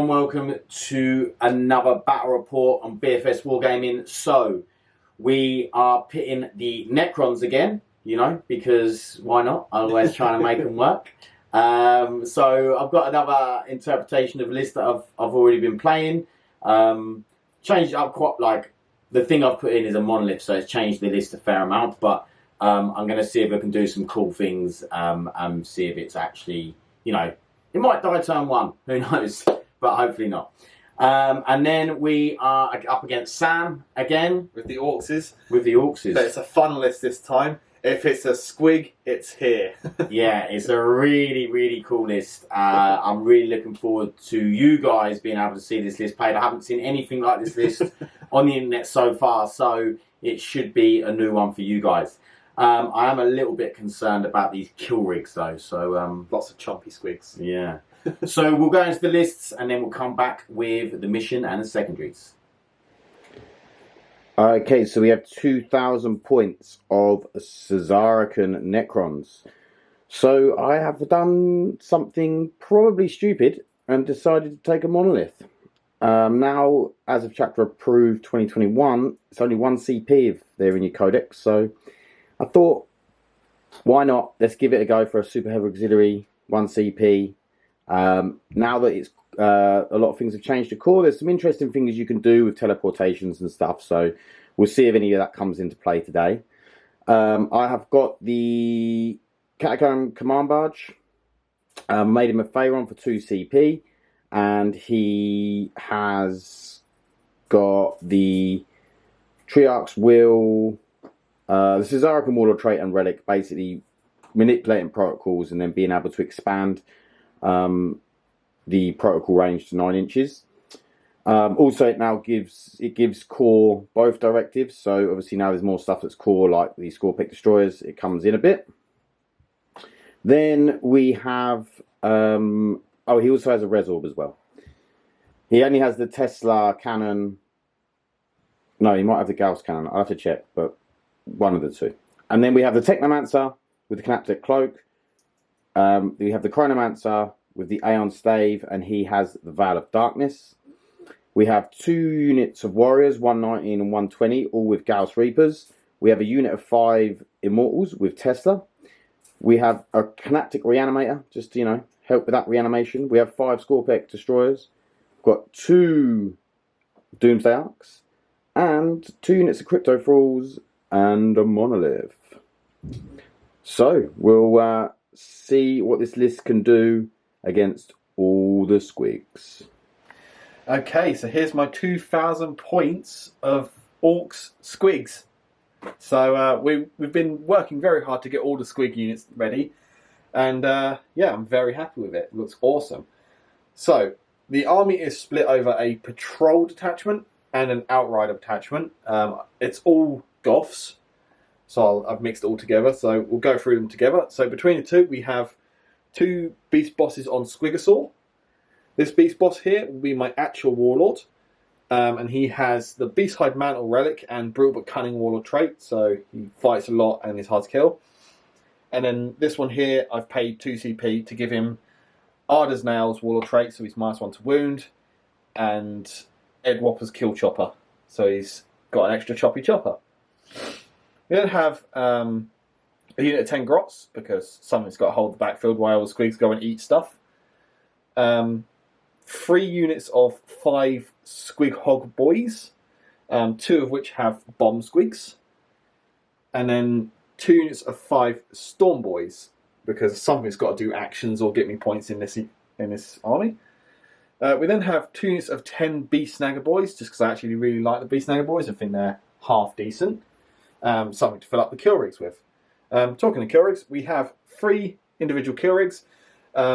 and welcome to another battle report on BFS Wargaming. So, we are pitting the Necrons again, you know, because why not? I'm always trying to make them work. So, I've got another interpretation of a list that I've already been playing. Changed it up quite, like, the thing I've put in is a monolith, so it's changed the list a fair amount, but I'm going to see if I can do some cool things and see if it's actually, you know, it might die turn one, who knows, but hopefully not. And then we are up against Sam again. With the Orkses. With the Orkses. So it's a fun list this time. If it's a squig, it's here. Yeah, it's a really, really cool list. I'm really looking forward to you guys being able to see this list played. I haven't seen anything like this list on the internet so far, so it should be a new one for you guys. I am a little bit concerned about these kill rigs though, so lots of chompy squigs. Yeah. So we'll go into the lists and then we'll come back with the mission and the secondaries. Okay, so we have 2,000 points of Szarekhan Necrons. So I have done something probably stupid and decided to take a monolith. Now, as of chapter approved 2021, it's only 1 CP if they're in your codex, so I thought, why not? Let's give it a go for a super heavy auxiliary, 1 CP. Now that it's a lot of things have changed to core, there's some interesting things you can do with teleportations and stuff, so we'll see if any of that comes into play today. I have got the Catacomb command barge, made him a Phaeron for 2 CP, and he has got the Triarch's will, the Szarekhan Warlord trait and Relic, basically manipulating protocols and then being able to expand the protocol range to 9 inches. Also, it now gives core both directives. So obviously now there's more stuff that's core, like the score pick destroyers. It comes in a bit. Then we have oh, he also has a res orb as well. He only has the Tesla cannon. No, he might have the Gauss cannon. I'll have to check, but one of the two. And then we have the Technomancer with the Canoptek Cloak. We have the Chronomancer with the Aeonstave, and he has the Veil of Darkness. We have 2 units of warriors, 119 and 120, all with Gauss Reapers. We have a unit of 5 Immortals with Tesla. We have a Canoptek Reanimator, just to, you know, help with that reanimation. We have 5 Scorpion Destroyers. We've got 2 Doomsday Arcs, and 2 units of Cryptothralls, and a monolith. So, we'll see what this list can do against all the squigs. Okay, so here's my 2,000 points of Orks Squigs. So we've been working very hard to get all the squig units ready, and yeah, I'm very happy with it. It looks awesome. So the army is split over a patrol detachment and an outrider detachment. It's all Goths, so I've mixed it all together. So we'll go through them together. So between the two, we have 2 beast bosses on Squigosaur. This beast boss here will be my actual Warlord, and he has the Beasthide Mantle Relic and Brutal but Cunning Warlord trait, so he fights a lot and is hard to kill. And then this one here, I've paid 2 CP to give him Arda's Nails Warlord trait, so he's -1 to wound, and Ed Whopper's Kill Chopper, so he's got an extra choppy chopper. We then have a unit of 10 Grots, because someone's got to hold the backfield while all the squigs go and eat stuff. 3 units of 5 Squig Hog Boys, 2 of which have Bomb Squigs, and then 2 units of 5 Storm Boys, because something's got to do actions or get me points in this army. We then have 2 units of 10 Beast Snagger Boys, just because I actually really like the Beast Snagger Boys. I think they're half decent. Something to fill up the kill rigs with. Talking of kill rigs, we have 3 individual kill rigs.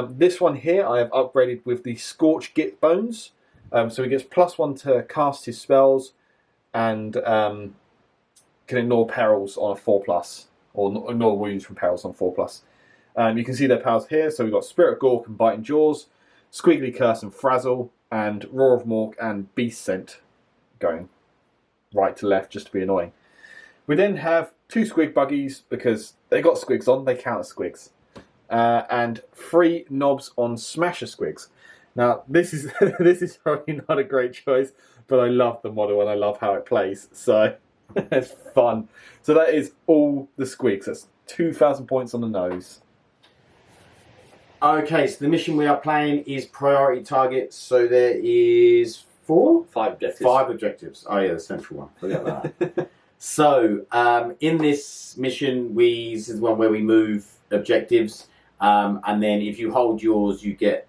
This one here I have upgraded with the Scorch Git Bones, so he gets +1 to cast his spells and can ignore perils on a 4+, or ignore wounds from perils on 4+. You can see their powers here, so we've got Spirit of Gork and Biting Jaws, Squiggly Curse and Frazzle, and Roar of Mork and Beast Scent going right to left just to be annoying. We then have 2 Squig Buggies, because they got squigs on, they count as squigs. And 3 knobs on Smasher Squigs. Now, this is this is probably not a great choice, but I love the model and I love how it plays, so it's fun. So that is all the Squigs. That's 2,000 points on the nose. Okay, so the mission we are playing is priority targets. So there is 5 objectives. 5 objectives. Oh yeah, the central one. Forget that. So in this mission, this is one where we move objectives, and then if you hold yours, you get.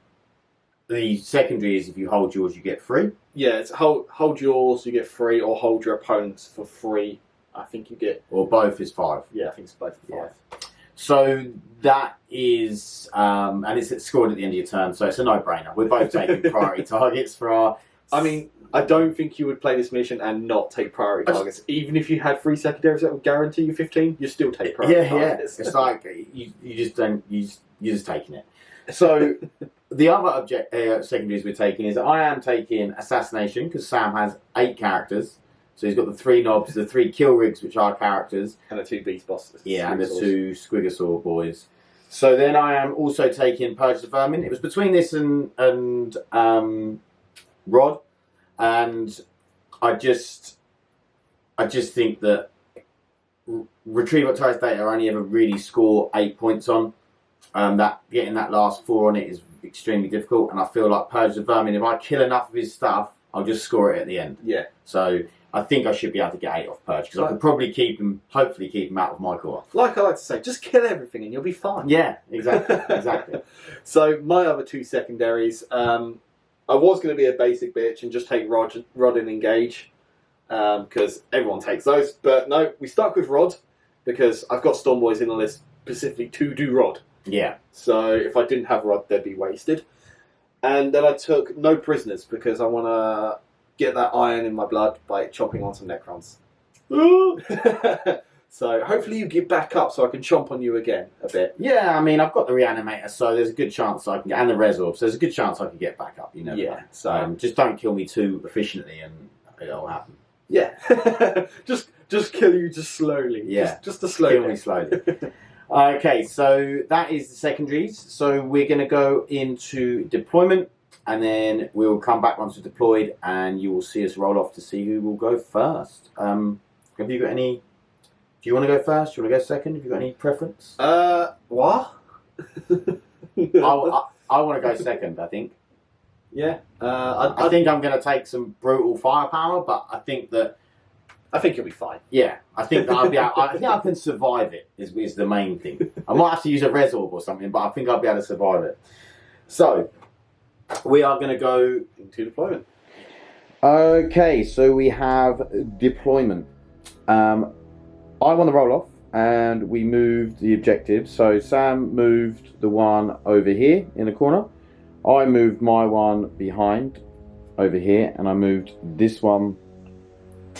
The secondary is if you hold yours, you get free. Yeah, it's hold yours, you get free, or hold your opponent's for free. I think you get... Or both is 5. Yeah, I think it's both for 5. So that is... and it's scored at the end of your turn, so it's a no-brainer. We're both taking priority targets for our... I mean, I don't think you would play this mission and not take priority targets. Even if you had 3 secondaries that would guarantee you 15, you still take priority targets. Yeah. It's like, you just don't... You're just taking it. So... The other secondaries we're taking is I am taking Assassination because Sam has 8 characters. So he's got the 3 knobs, the 3 kill rigs, which are characters. And the 2 beast bosses. Yeah, and the 2 Squigosaur boys. So then I am also taking Purge the Vermin. It was between this and Rod. And I just think that Retrieve Octarius Data I only ever really score 8 points on. That getting that last 4 on it is extremely difficult, and I feel like Purge the Vermin, if I kill enough of his stuff, I'll just score it at the end. Yeah. So I think I should be able to get 8 off Purge, because I could probably hopefully keep him out of my core. Like I like to say, just kill everything and you'll be fine. Yeah, exactly. So my other 2 secondaries, I was going to be a basic bitch and just take Rod and Engage, because everyone takes those, but no, we stuck with Rod, because I've got Storm Boys in the list specifically to do Rod. Yeah. So if I didn't have Rod, they'd be wasted. And then I took no prisoners because I want to get that iron in my blood by chomping on some Necrons. So hopefully you get back up so I can chomp on you again a bit. Yeah, I mean, I've got the Reanimator, so there's a good chance I can get... And the Resorb, so there's a good chance I can get back up, you know. Yeah. So just don't kill me too efficiently and it'll happen. Yeah. just kill you just slowly. Yeah. Just to slowly. Kill me slowly. Okay, so that is the secondaries. So we're going to go into deployment, and then we'll come back once we're deployed, and you will see us roll off to see who will go first. Have you got any... Do you want to go first? Do you want to go second? Have you got any preference? What? I want to go second, I think. Yeah. I think I'm going to take some brutal firepower, but I think that... I think you'll be fine. Yeah, I think that I'll be able, I think I can survive it, is the main thing. I might have to use a Resorb or something, but I think I'll be able to survive it. So, we are going to go into deployment. Okay, so we have deployment. I want to roll off, and we moved the objective. So Sam moved the one over here in the corner. I moved my one behind over here, and I moved this one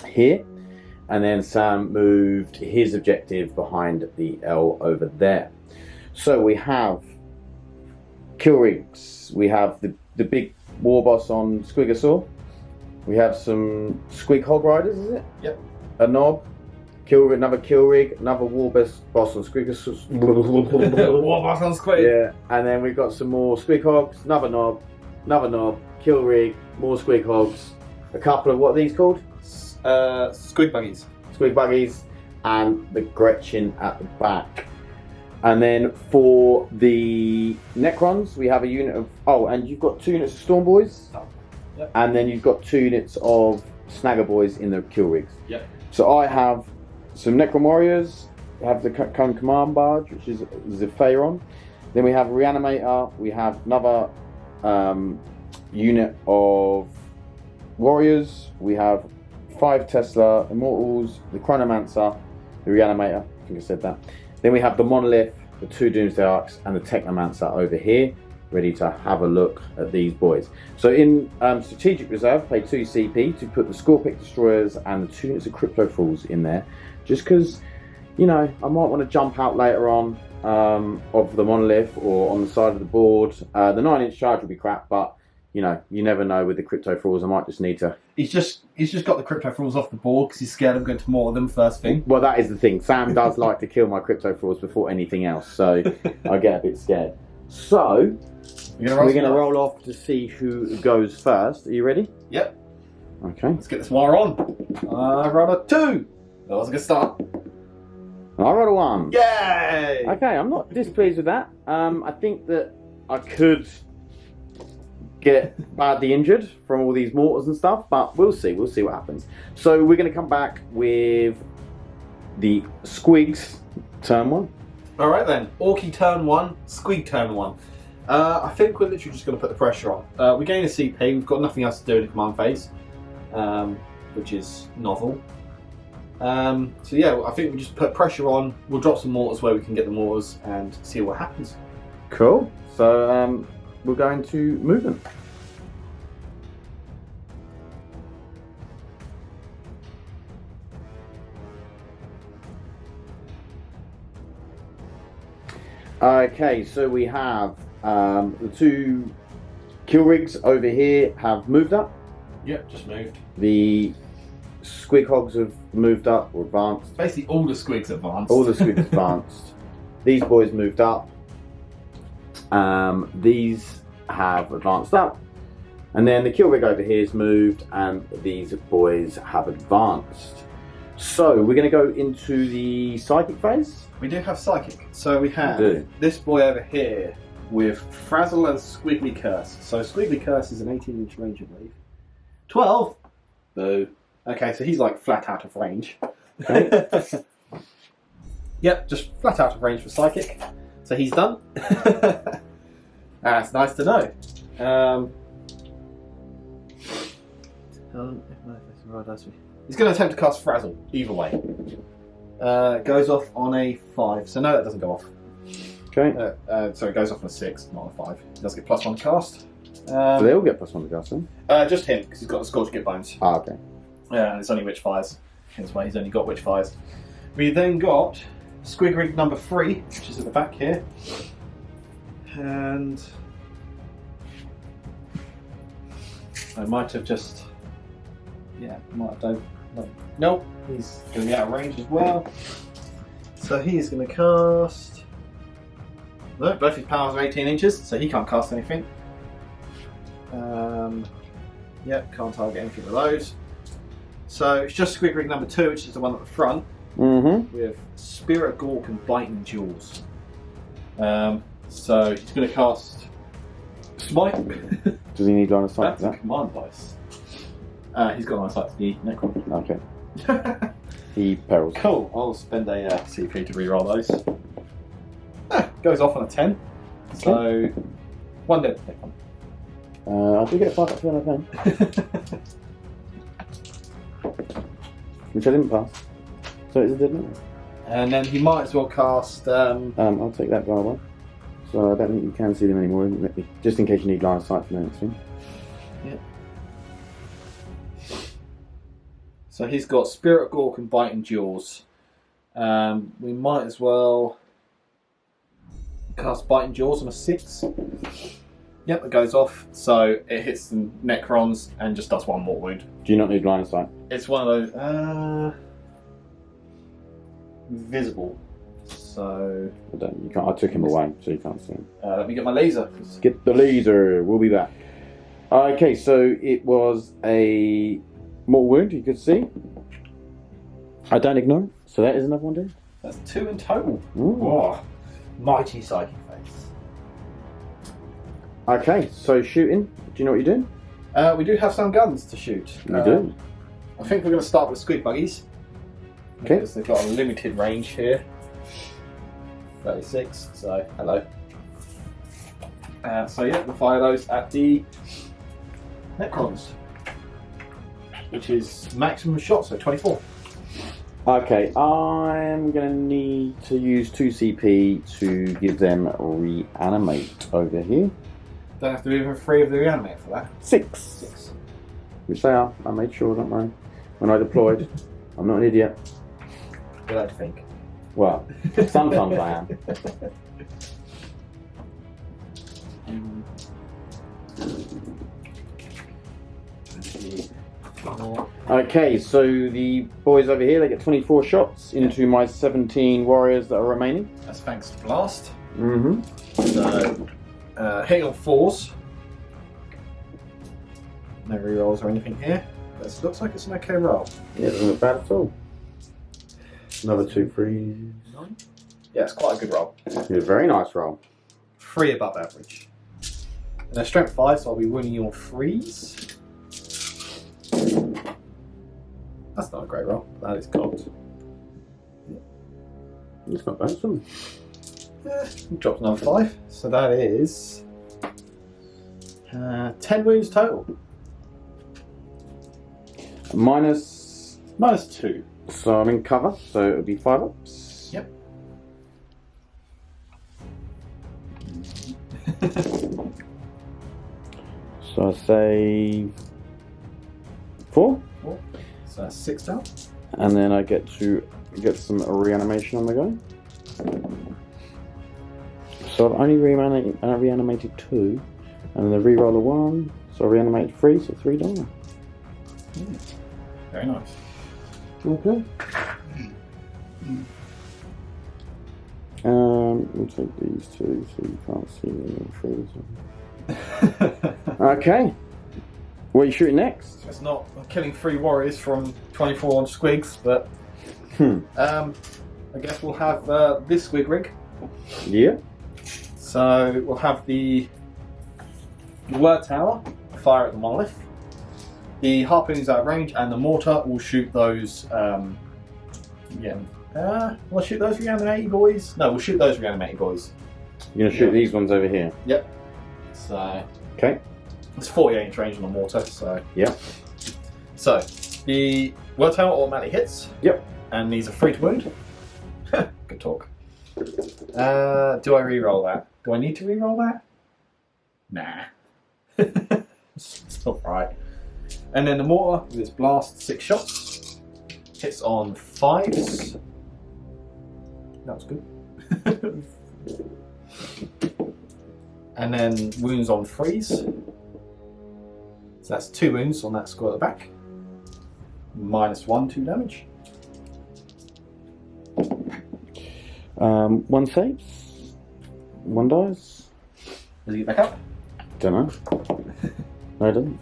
here. And then Sam moved his objective behind the L over there. So we have kill rigs. We have the big war boss on Squigosaur. We have some Squig Hog Riders, is it? Yep. A knob. Another kill rig. Another war boss on Squigosaur. War boss on Squig. Yeah. And then we've got some more Squig Hogs. Another knob. Kill rig. More Squig Hogs. A couple of, what are these called? Squig Buggies. Squig Buggies, and the Gretchen at the back. And then for the Necrons, we have a unit of... Oh, and you've got 2 units of Storm Boys. Oh. Yep. And then you've got 2 units of Snagger Boys in the kill rigs. Yep. So I have some Necron Warriors. We have the Command Barge, which is the Phaeron. Then we have Reanimator. We have another unit of Warriors. We have 5 Tesla Immortals, the Chronomancer, the Reanimator, I think I said that. Then we have the Monolith, the 2 Doomsday Arcs, and the Technomancer over here, ready to have a look at these boys. So in Strategic Reserve, play 2 CP to put the Scorpic Destroyers and the 2 units of Cryptothralls in there, just because, you know, I might want to jump out later on of the Monolith or on the side of the board. The 9-inch charge will be crap, but you know, you never know with the Cryptothralls. I might just need to... He's just got the Cryptothralls off the board because he's scared of going to more of them first thing. Well, that is the thing. Sam does like to kill my Cryptothralls before anything else, so I get a bit scared. So, We're we're going to roll off to see who goes first. Are you ready? Yep. Okay. Let's get this war on. I rolled a 2. That was a good start. I rolled a 1. Yay! Okay, I'm not displeased with that. I think that I could get badly injured from all these mortars and stuff, but we'll see. We'll see what happens. So we're going to come back with the Squigs turn 1. All right then. Orky turn 1, Squig turn 1. I think we're literally just going to put the pressure on. We gain a CP. We've got nothing else to do in the command phase, which is novel. So yeah, I think we just put pressure on. We'll drop some mortars where we can get the mortars and see what happens. Cool. So we're going to movement. Okay, so we have the 2 kill rigs over here have moved up. Yep, just moved. The Squig hogs have moved up or advanced. Basically, all the Squigs advanced. All the Squigs advanced. These boys moved up. These have advanced up. And then the kill rig over here has moved, and these boys have advanced. So we're going to go into the psychic phase. We do have Psychic. So we have We do. this boy over here with Frazzle and Squiggly Curse. So Squiggly Curse is an 18-inch range, I believe. 12? Boo. Okay, so he's like flat out of range. Okay. Yep, just flat out of range for Psychic. So he's done. That's nice to know. He's going to attempt to cast Frazzle, either way. Goes off on a 5, so no, that doesn't go off. Okay. So it goes off on a 6, not a 5. He does get +1 cast. So they all get +1 to cast then? Just him, because he's got the Scorch Get Bones. Ah, okay. Yeah, and it's only Witch Fires. Hence why he's only got Witch Fires. We then got Squig Rig number 3, which is at the back here. And I might have just... Yeah, might have done... Nope, he's going to be out of range as well. So he is going to cast... No, both his powers are 18 inches, so he can't cast anything. Yep, can't target anything with those. So it's just Squig Rig number 2, which is the one at the front, with Spirit Gork and Biting Jaws. So he's going to cast Smite. Does he need line of sight That's for a that? command dice. He's got line of sight to the Necron. Okay. He perils. Cool, I'll spend a CP to reroll those. Goes off on a 10. So, 1 dead Necron. I do get 5 up to I think. Which I didn't pass. So it's a dead number. And then he might as well cast... I'll take that guy away. So I don't think you can see them anymore, just in case you need line of sight for the next thing. Yeah. So he's got Spirit Gork and Biting Jaws. We might as well cast Biting Jaws on a 6. Yep, it goes off. So it hits the Necrons and just does 1 more wound. Do you not need line of sight? It's one of those visible. So You can't. I took him away, so you can't see him. let me get my laser. Get the laser. We'll be back. Okay, so it was a mortal wound. You could see. I don't ignore it. So that is another one dead. That's 2 in total. Ooh. Oh, mighty psychic face. Okay, so shooting. Do you know what you're doing? We do have some guns to shoot. You do. I think we're going to start with Squig Buggies. Okay. Because they've got a limited range here. 36, so hello. So yeah, we'll fire those at the Necrons. Which is maximum shot, so 24. Okay, I'm going to need to use 2 CP to give them reanimate over here. Don't have to do even 3 of the reanimate for that. 6. Which they are. I made sure, don't worry. When I deployed, I'm not an idiot. You like to think. Well, sometimes I am. Okay, so the boys over here, they get 24 shots into my 17 warriors that are remaining. That's thanks to Blast. Mm-hmm. So Hitting on 4s. No rerolls or anything here. This looks like it's an okay roll. Yeah, it doesn't look bad at all. Another 2 3s. 9? Yeah, it's quite a good roll. Yeah, very nice roll. 3 above average. And a strength 5, so I'll be winning you on 3s. That's not a great roll. That is cocked. It's not bad, is it? Drops another 5. So that is 10 wounds total. Minus. -2. So I'm in cover, so it'll be 5 ups. Yep. So I say 4. So that's 6 down. And then I get to get some reanimation on the go. So I've only reanimated 2, and then I reroll a 1, so I reanimated 3, so 3 die. Very nice. Okay. We'll take these 2 so you can't see me in 3s. Okay. What are you shooting next? It's not killing 3 warriors from 24 on Squigs, but I guess we'll have this Squig rig. Yeah. So we'll have the Word Tower fire at the monolith. The harpoon's out of range, and the mortar will shoot those. We'll shoot those reanimated boys. No, we'll shoot those reanimated boys. You're gonna shoot these ones over here. Yep. So Okay. it's 48 inch range on the mortar. So Yeah. So the Word Tower automatically hits. Yep. And these are 3 to wound. Good talk. Do I re-roll that? Do I need to re-roll that? Nah. It's not right. And then the mortar with its blast, 6 shots. Hits on 5s. That was good. And then wounds on 3s. So that's 2 wounds on that square at the back. -1, 2 damage. 1 saves. 1 dies. Does he get back up? Don't know. No, it doesn't.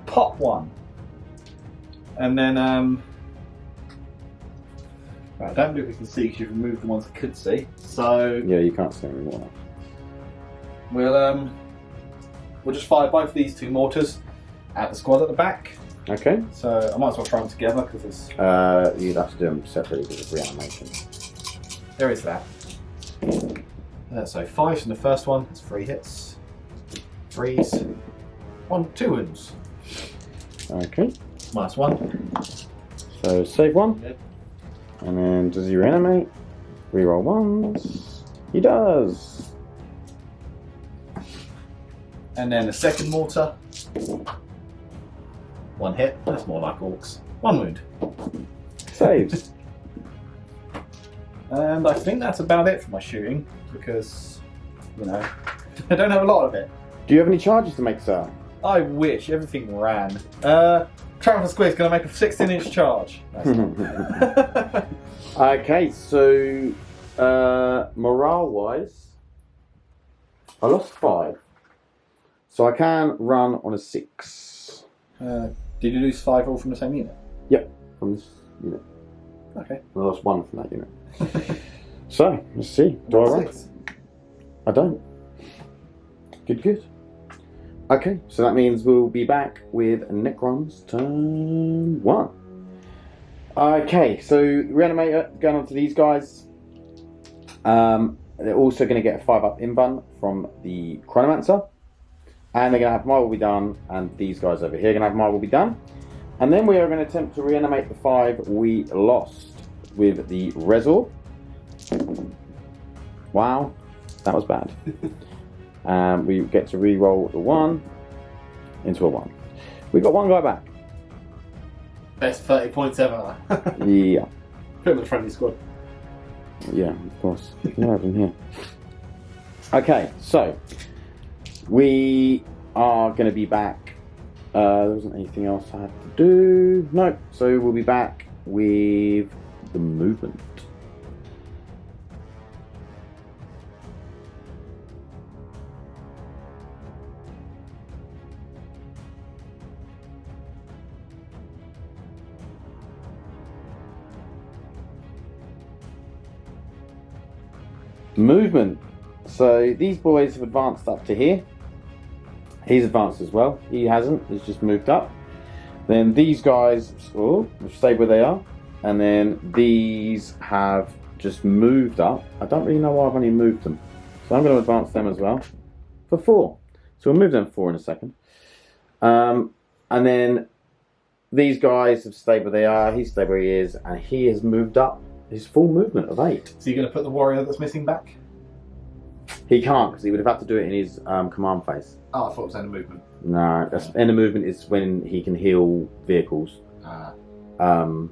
Pop 1. And then, right, I don't know if we can see because you've removed the ones I could see. So, Yeah, you can't see anymore. we'll just fire both these 2 mortars at the squad at the back. Okay. So, I might as well throw them together because it's. You'd have to do them separately because of reanimation. There is that. So 5s from the first one, that's 3 hits. 3s. 2 wounds. Okay. -1. So save 1. Yep. And then does he reanimate? Reroll 1s. He does. And then the second mortar. 1 hit, that's more like orcs. 1 wound. Saves. And I think that's about it for my shooting, because, you know, I don't have a lot of it. Do you have any charges to make, sir? I wish everything ran. Triumph of Squigs going to make a 16-inch charge. Okay, so morale-wise, I lost 5. So I can run on a 6. Did you lose 5 all from the same unit? Yep, from this unit. Okay. I lost 1 from that unit. So, let's see. Do I run? 6. I don't. Good. Okay, so that means we'll be back with Necrons turn 1. Okay, so Reanimator going on to these guys. They're also going to get a 5-up invuln from the Chronomancer. And they're going to have my will be done, and these guys over here are going to have my will be done. And then we are going to attempt to reanimate the 5 we lost with the Resorb. Wow, that was bad. We get to re-roll the 1 into a 1. We got 1 guy back. Best 30 points ever. Yeah. Put him in the friendly squad. Yeah, of course. What happened here? Okay, so we are going to be back. There wasn't anything else I had to do. No, so we'll be back with the movement. Movement. So these boys have advanced up to here. He's advanced as well. He hasn't. He's just moved up. Then these guys have stayed where they are. And then these have just moved up. I don't really know why I've only moved them. So I'm going to advance them as well for 4. So we'll move them 4 in a second. And then these guys have stayed where they are. He's stayed where he is. And he has moved up his full movement of 8. So you're going to put the warrior that's missing back? He can't, because he would have had to do it in his command phase. Oh, I thought it was end of movement. No, end of movement is when he can heal vehicles. And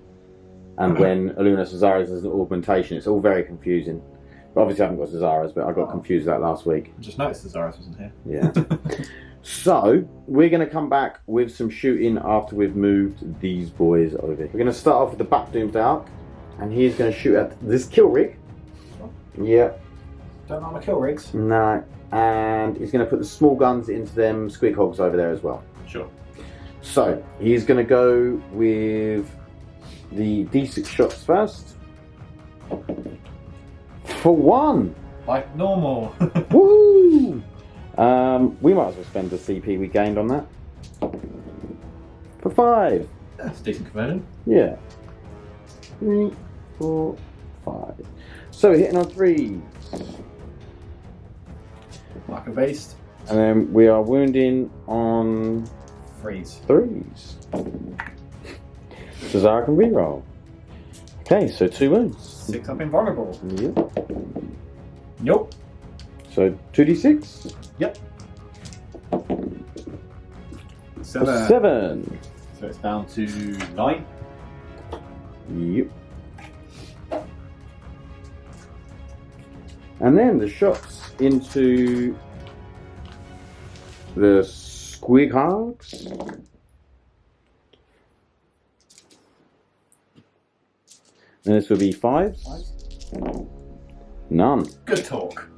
when Aluna Cesaris is an augmentation, it's all very confusing. But obviously I haven't got Cesaris, but I got confused with that last week. I just noticed Cesaris wasn't here. Yeah. So, we're going to come back with some shooting after we've moved these boys over. We're going to start off with the Bat Doomsday Arc, and he's going to shoot at this kill rig. Yeah. Don't like my kill rigs. No. And he's going to put the small guns into them squig hogs over there as well. Sure. So, he's going to go with the D6 shots first. For 1. Like normal. Woo! We might as well spend the CP we gained on that. For 5. That's a decent conversion. Yeah. 3, 4, 5. So we're hitting on 3s. Hyperphase. And then we are wounding on 3s. 3s. Szarekhan can reroll. Okay, so 2 wounds. 6 up invulnerable. Yep. Nope. So 2d6. Yep. 7. 7. So it's down to 9. Yep. And then the shots into the squig hogs. And this will be 5s. None. Good talk.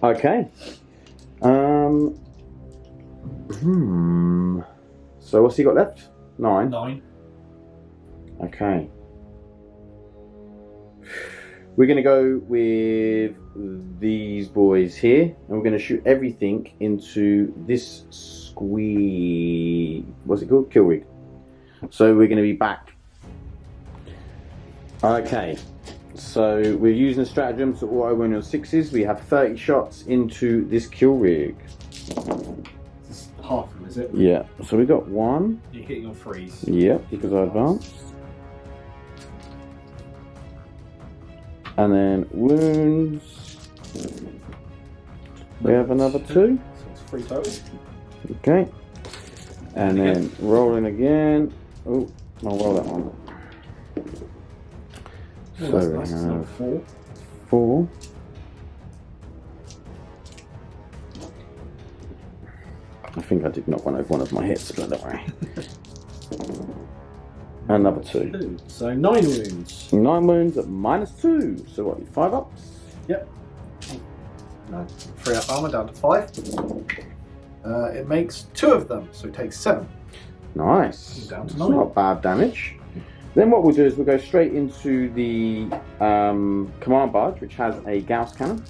Okay. So what's he got left? 9. 9. Okay. We're going to go with these boys here, and we're going to shoot everything into this what's it called? Kill rig. So we're going to be back. Okay. So we're using a stratagem to auto wound on 6s. We have 30 shots into this kill rig. This is half of them, is it? Yeah. So we got 1. You're hitting on 3s. Yep, because I advanced. And then wounds. We have another 2. So it's 3 total. Okay. And then rolling again. Oh, I'll roll that one. So That's we nice. have 4. 4. I think I did knock one over one of my hits, but don't worry. Another 2. 2. So 9 wounds. 9 wounds at -2. So what, 5 ups? Yep. No. 3 up armor down to 5. It makes 2 of them, so it takes 7. Nice. Down to That's 9. not bad damage. Then what we'll do is we'll go straight into the command barge, which has a Gauss cannon.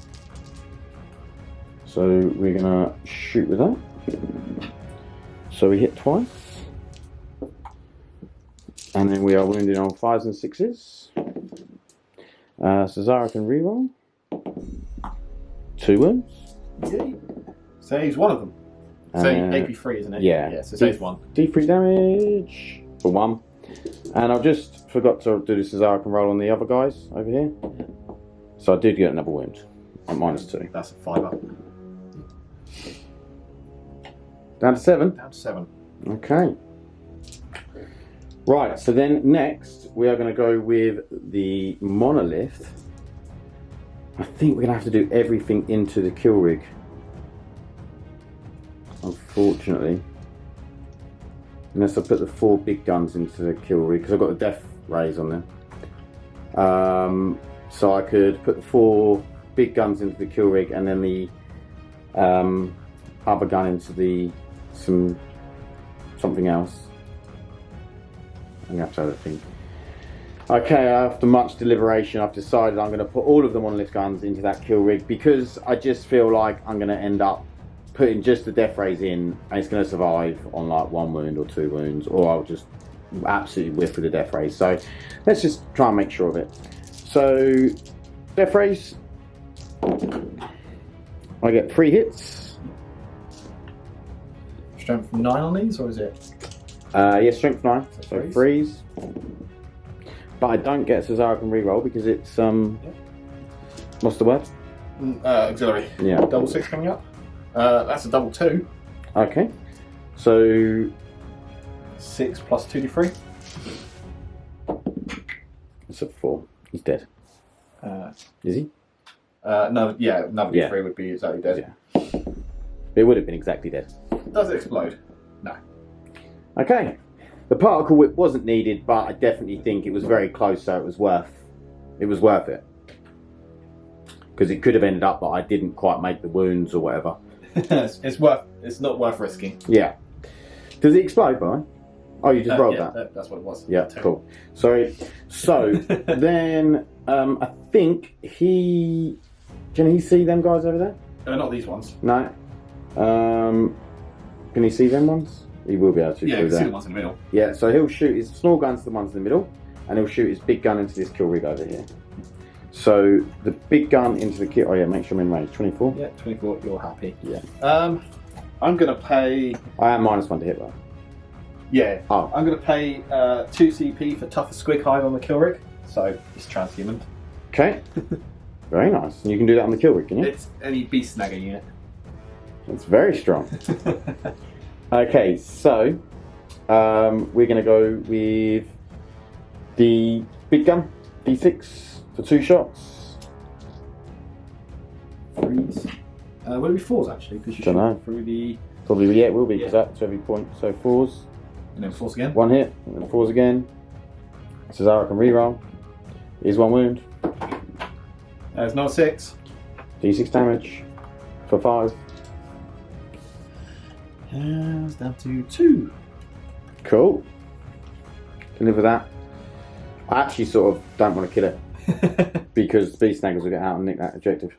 So we're gonna shoot with that. So we hit twice. And then we are wounded on 5s and 6s. Szarekhan can reroll. 2 wounds. Yay. Saves one of them. So AP3, isn't it? Yeah. Yeah, so saves 1. D3 damage for 1. And I just forgot to do the Szarekhan roll on the other guys over here. So I did get another wound at -2. That's a 5 up. Down to 7. Down to 7. Okay. Right, so then next we are going to go with the monolith. I think we're going to have to do everything into the kill rig. Unfortunately. Unless I put the 4 big guns into the kill rig, because I've got the death rays on there. So I could put the 4 big guns into the kill rig and then the other gun into the something else. I'm going to have to have a think. Okay, after much deliberation, I've decided I'm going to put all of the monolith guns into that kill rig because I just feel like I'm going to end up putting just the death rays in and it's going to survive on like 1 wound or 2 wounds, or I'll just absolutely whiff with the death rays. So let's just try and make sure of it. So death rays, I get 3 hits. Strength 9 on these, or is it? Yeah, strength 9, so threes. 3s. But I don't get Szarekhan reroll because it's what's the word? Auxiliary. Yeah. Double 6 coming up. That's a double 2. Okay. So 6 plus 2d3. it's a 4. He's dead. Is he? No, yeah, another Yeah. d3 would be exactly dead. Yeah. It would have been exactly dead. Does it explode? No. Okay. The particle whip wasn't needed, but I definitely think it was very close, so it was worth it. Because it could have ended up that I didn't quite make the wounds or whatever. It's not worth risking. Yeah. Does it explode, by the way? Oh, you just rolled yeah, that? that's what it was. Yeah, cool. Sorry. So, then, I think can he see them guys over there? Not these ones. No. Can he see them ones? He will be able to. Yeah, you through can see there. the ones in the middle. Yeah, so he'll shoot his small guns to the ones in the middle, and he'll shoot his big gun into this kill rig over here. So the big gun into the kill. Oh yeah, make sure I'm in range. 24. Yeah, 24. You're happy. Yeah. I'm gonna pay. I am -1 to hit though. Yeah. Oh. I'm gonna pay 2 CP for tougher squig hide on the kill rig. So it's transhuman. Okay. Very nice. And you can do that on the kill rig, can you? It's any beast snagger unit. It's very strong. Okay, so we're going to go with the big gun, D6 for 2 shots. 3s. Will it be 4s actually? Because you Don't know. shoot through the. Probably, yeah, it will be because Yeah. that's every point. So 4s, And then 4s again. 1 hit, and then 4s again. Szarekhan reroll. Is 1 wound. There's no 6. D6 damage for 5. It's down to 2. Cool. Deliver that. I actually sort of don't want to kill it because beast snaggers will get out and nick that objective.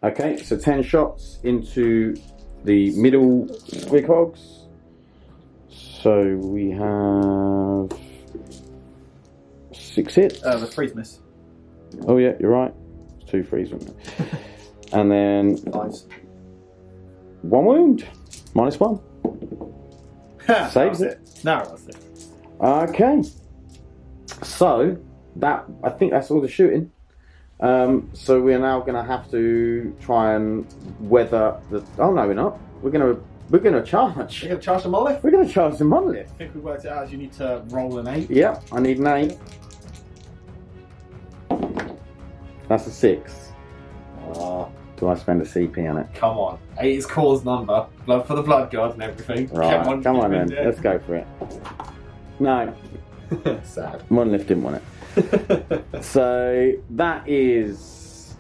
Okay, so 10 shots into the middle squig hogs. So we have 6 hits. The 3s miss. Oh yeah, you're right. It's 2 3s, wasn't it? And then 5s. 1 wound. -1. Saves it. No, that's it. Okay. So that I think that's all the shooting. So we're now going to have to try and weather the. Oh no, we're not. We're going to charge. You're going to charge the monolith? We're going to charge the monolith. I think we worked it out as you need to roll an 8. Yeah, I need an 8. That's a 6. Do I spend a CP on it? Come on. 8 is Core's number. Blood for the blood god and everything. Right, come on then. Let's go for it. No, Sad. monolith didn't want it. So that is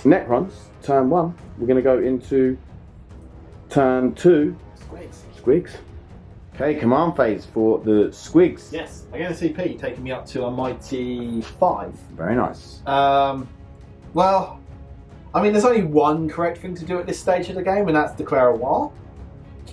Necrons, turn 1. We're going to go into turn 2. Squigs. Squigs. Okay, command phase for the Squigs. Yes. Again, a CP taking me up to a mighty 5. Very nice. Well, I mean, there's only one correct thing to do at this stage of the game, and that's declare a war.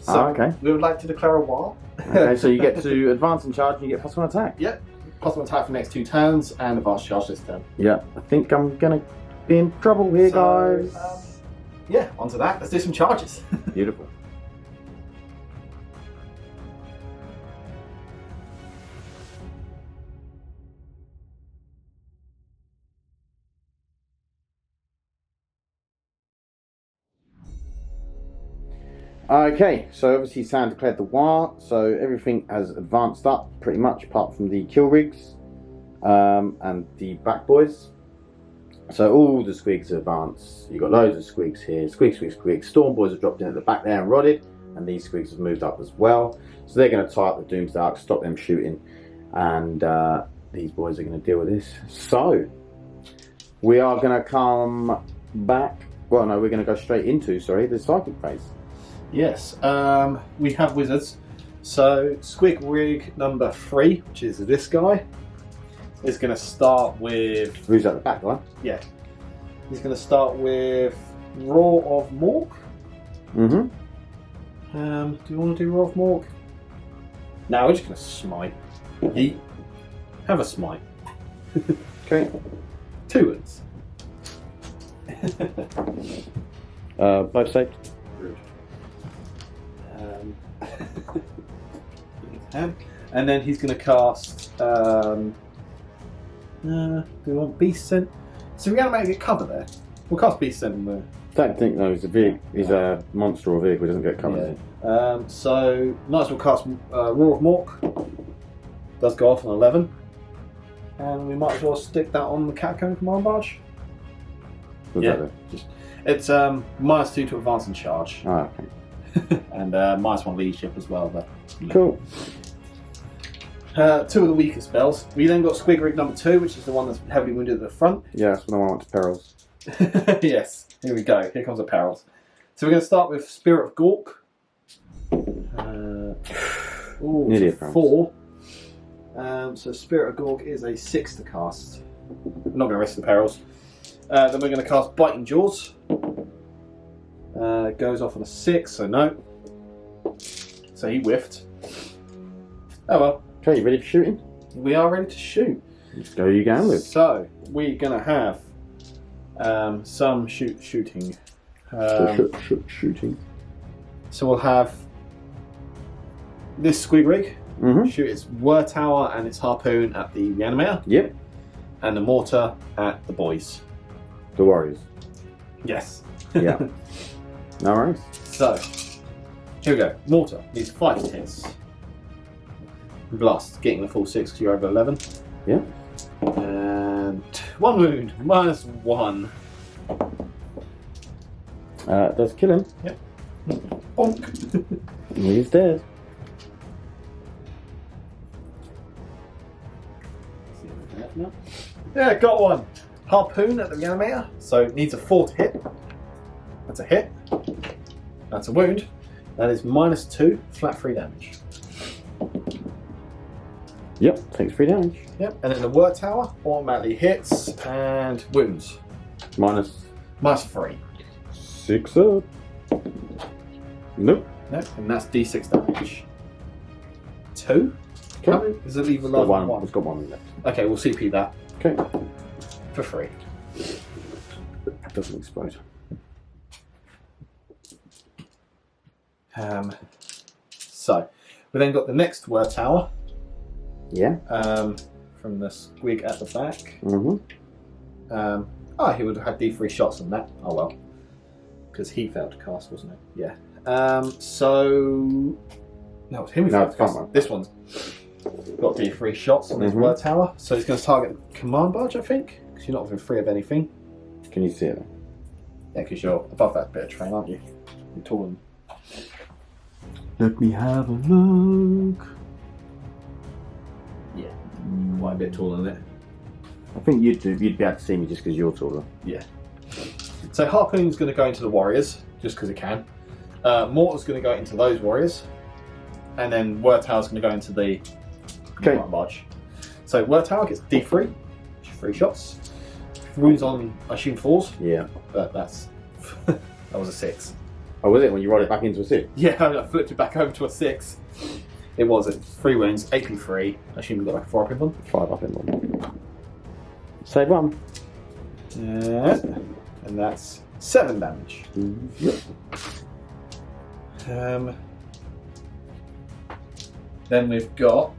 So okay. we would like to declare a war. Okay, so you get to advance and charge and you get +1 attack. Yep. Possible attack for the next 2 turns, and advance charge this turn. Yeah, I think I'm going to be in trouble here, guys. Yeah, onto that. Let's do some charges. Beautiful. Okay, so obviously Sam declared the war, so everything has advanced up pretty much apart from the kill rigs and the back boys. So all the squigs advance. You've got loads of squigs here. Squig, squig, squig. Storm boys have dropped in at the back there and rotted, and these squigs have moved up as well. So they're going to tie up the Doomsday, stop them shooting, and these boys are going to deal with this. So we are going to come back. Well, no, we're going to go straight into, sorry, the psychic phase. Yes. We have wizards. So Squig rig number 3, which is this guy, is going to start with. Who's at the back line? Yeah. He's going to start with Roar of Mork. Mm-hmm. Do you want to do Roar of Mork? No, we're just going to smite. Yeet. Have a smite. Okay. 2 wounds. Both saved. Rude. And then he's going to cast. Do we want Beast Scent? So reanimate get cover there. We'll cast Beast Scent in there. Don't think no. He's a monster or vehicle. He doesn't get covered. Yeah. So might as well cast Roar of Mork. Does go off on 11. And we might as well stick that on the Catacomb Command Barge. What's that do? Just, it's -2 to advance and charge. Ah, okay. And -1 leadership as well. But, Cool. 2 of the weaker spells. We then got Squig rig number 2, which is the one that's heavily wounded at the front. Yeah, that's when I went to perils. Yes, here we go. Here comes the perils. So we're going to start with Spirit of Gork. Nearly a perils. 4. So Spirit of Gork is a 6 to cast. I'm not going to risk the perils. Then we're going to cast Biting Jaws. Goes off on a 6, so no. So he whiffed. Oh well. Okay, you ready for shooting? We are ready to shoot. Let's go, you can, Luke. So we're going to have some shooting. Shooting. So we'll have this Squig rig. Mm-hmm. Shoot its Whir Tower and its Harpoon at the Reanimator. Yep. And the Mortar at the boys. The Warriors. Yes. Yeah. No worries. So, here we go. Mortar needs 5 hits. Blast, getting the full 6 because you're over 11. Yeah. And 1 wound, -1. Does kill him. Yep. Bonk. He's dead. Yeah, got 1. Harpoon at the Reanimator, so it needs a 4 to hit. That's a hit. That's a wound. That is -2, flat 3 damage. Yep, takes 3 damage. Yep, and then the Whir Tower automatically hits and wounds. -3. 6 up. Nope. No, and that's D6 damage. 2? Okay. Is it leave a It's got lot? one. It's got 1 left. Okay, we'll CP that Okay. for free. That doesn't explode. So, we then got the next Whir Tower Yeah. from the Squig at the back. Mm-hmm. He would have had D3 shots on that. Oh well. Because he failed to cast, wasn't it? Yeah. So. No, it's him who No, failed it's to cast. fine, man. This one's got D3 shots on his Whir Tower. So he's going to target Command Barge, I think. Because you're not within 3 of anything. Can you see it? Yeah, because you're above that bit of terrain, aren't you? You're taller than. Let me have a look. Yeah. Quite a bit taller than it. I think you'd be able to see me just because you're taller. Yeah. So Harpoon's going to go into the Warriors, just because it can. Mortar's going to go into those Warriors. And then Whir Tower's going to go into the Command Barge. So Whir Tower gets D3, which is 3 shots. Wounds on, I assume, 4s. Yeah. But that's... that was a 6. Oh, was it when you rolled it back into a 6? Yeah, I flipped it back over to a 6. It was at 3 wounds, AP3. I assume we got like a 4 up in one. 5 up in 1. Save 1. And that's 7 damage. Yep. Then we've got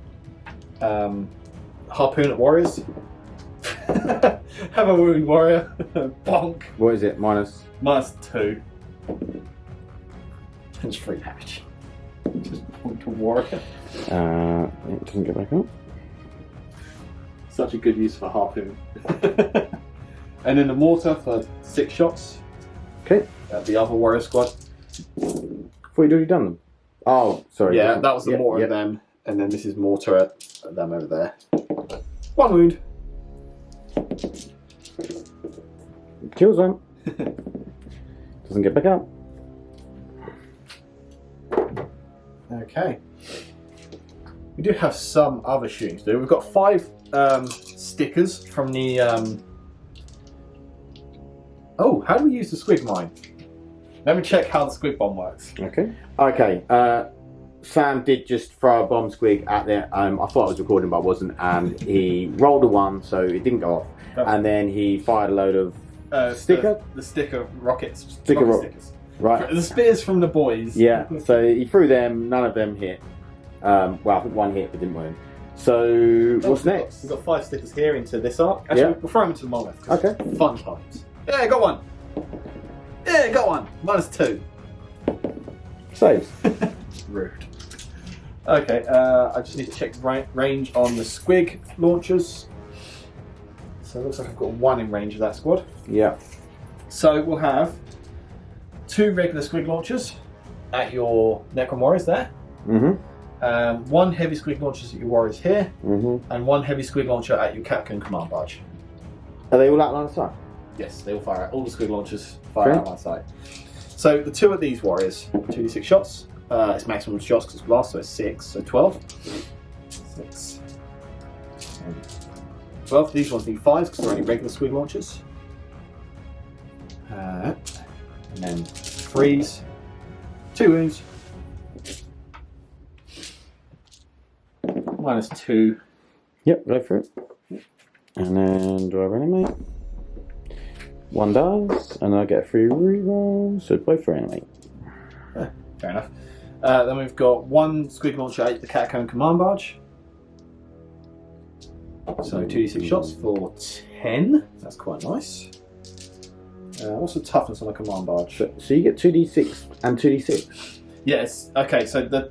Harpoon at Warriors. Have a wound, Warrior. Bonk. What is it? -2. It's 3 damage. Just bonk to Warrior. It doesn't get back up. Such a good use for Harpoon. And then the Mortar for 6 shots. Okay. At the other Warrior squad. Thought you'd already done them. Oh, sorry. Yeah, that was the Yeah, Mortar yeah. at them. And then this is Mortar at them over there. 1 wound. Kills one. Doesn't get back up. Okay. We do have some other shooting to do. We've got 5 stickers from the... Oh, how do we use the squig mine? Let me check how the squig bomb works. Okay. Okay. Sam did just throw a bomb squig at there. I thought I was recording, but I wasn't. And he rolled a 1, so it didn't go off. And then he fired a load of sticker. The sticker rockets. Sticker stickers. Right. The spears from the boys. Yeah. So he threw them. None of them hit. Well, I think 1 hit, but didn't win. So what's next? We've got 5 stickers here into this arc. Actually, we'll throw them into the monolith. Okay. Fun times. Yeah, got 1. Yeah, got 1. -2. Saves. Rude. Okay, I just need to check the range on the squig launchers. So it looks like I've got 1 in range of that squad. Yeah. So we'll have 2 regular squig launchers at your Necron warriors there. 1 heavy squig launchers at your warriors here. And 1 heavy squig launcher at your Catacomb command barge. Are they all out line of sight? Yes, they all fire out. All the squig launchers fire out line of sight. So the 2 of these warriors, 2d6 shots. It's maximum shots because it's blast, so it's 6, so 12. 6. 12. These ones need 5s because they're only regular squig launchers. And then 3s. 2 wounds. -2. Yep, go for it. And then do I reanimate? 1 dies, and I get a free reroll, so both for animate. Fair enough. Then we've got 1 squig launcher at the Catacomb command barge. So 2d6 shots for 10. That's quite nice. What's the toughness on a command barge? So you get 2d6 and 2d6? Yes. Okay, so the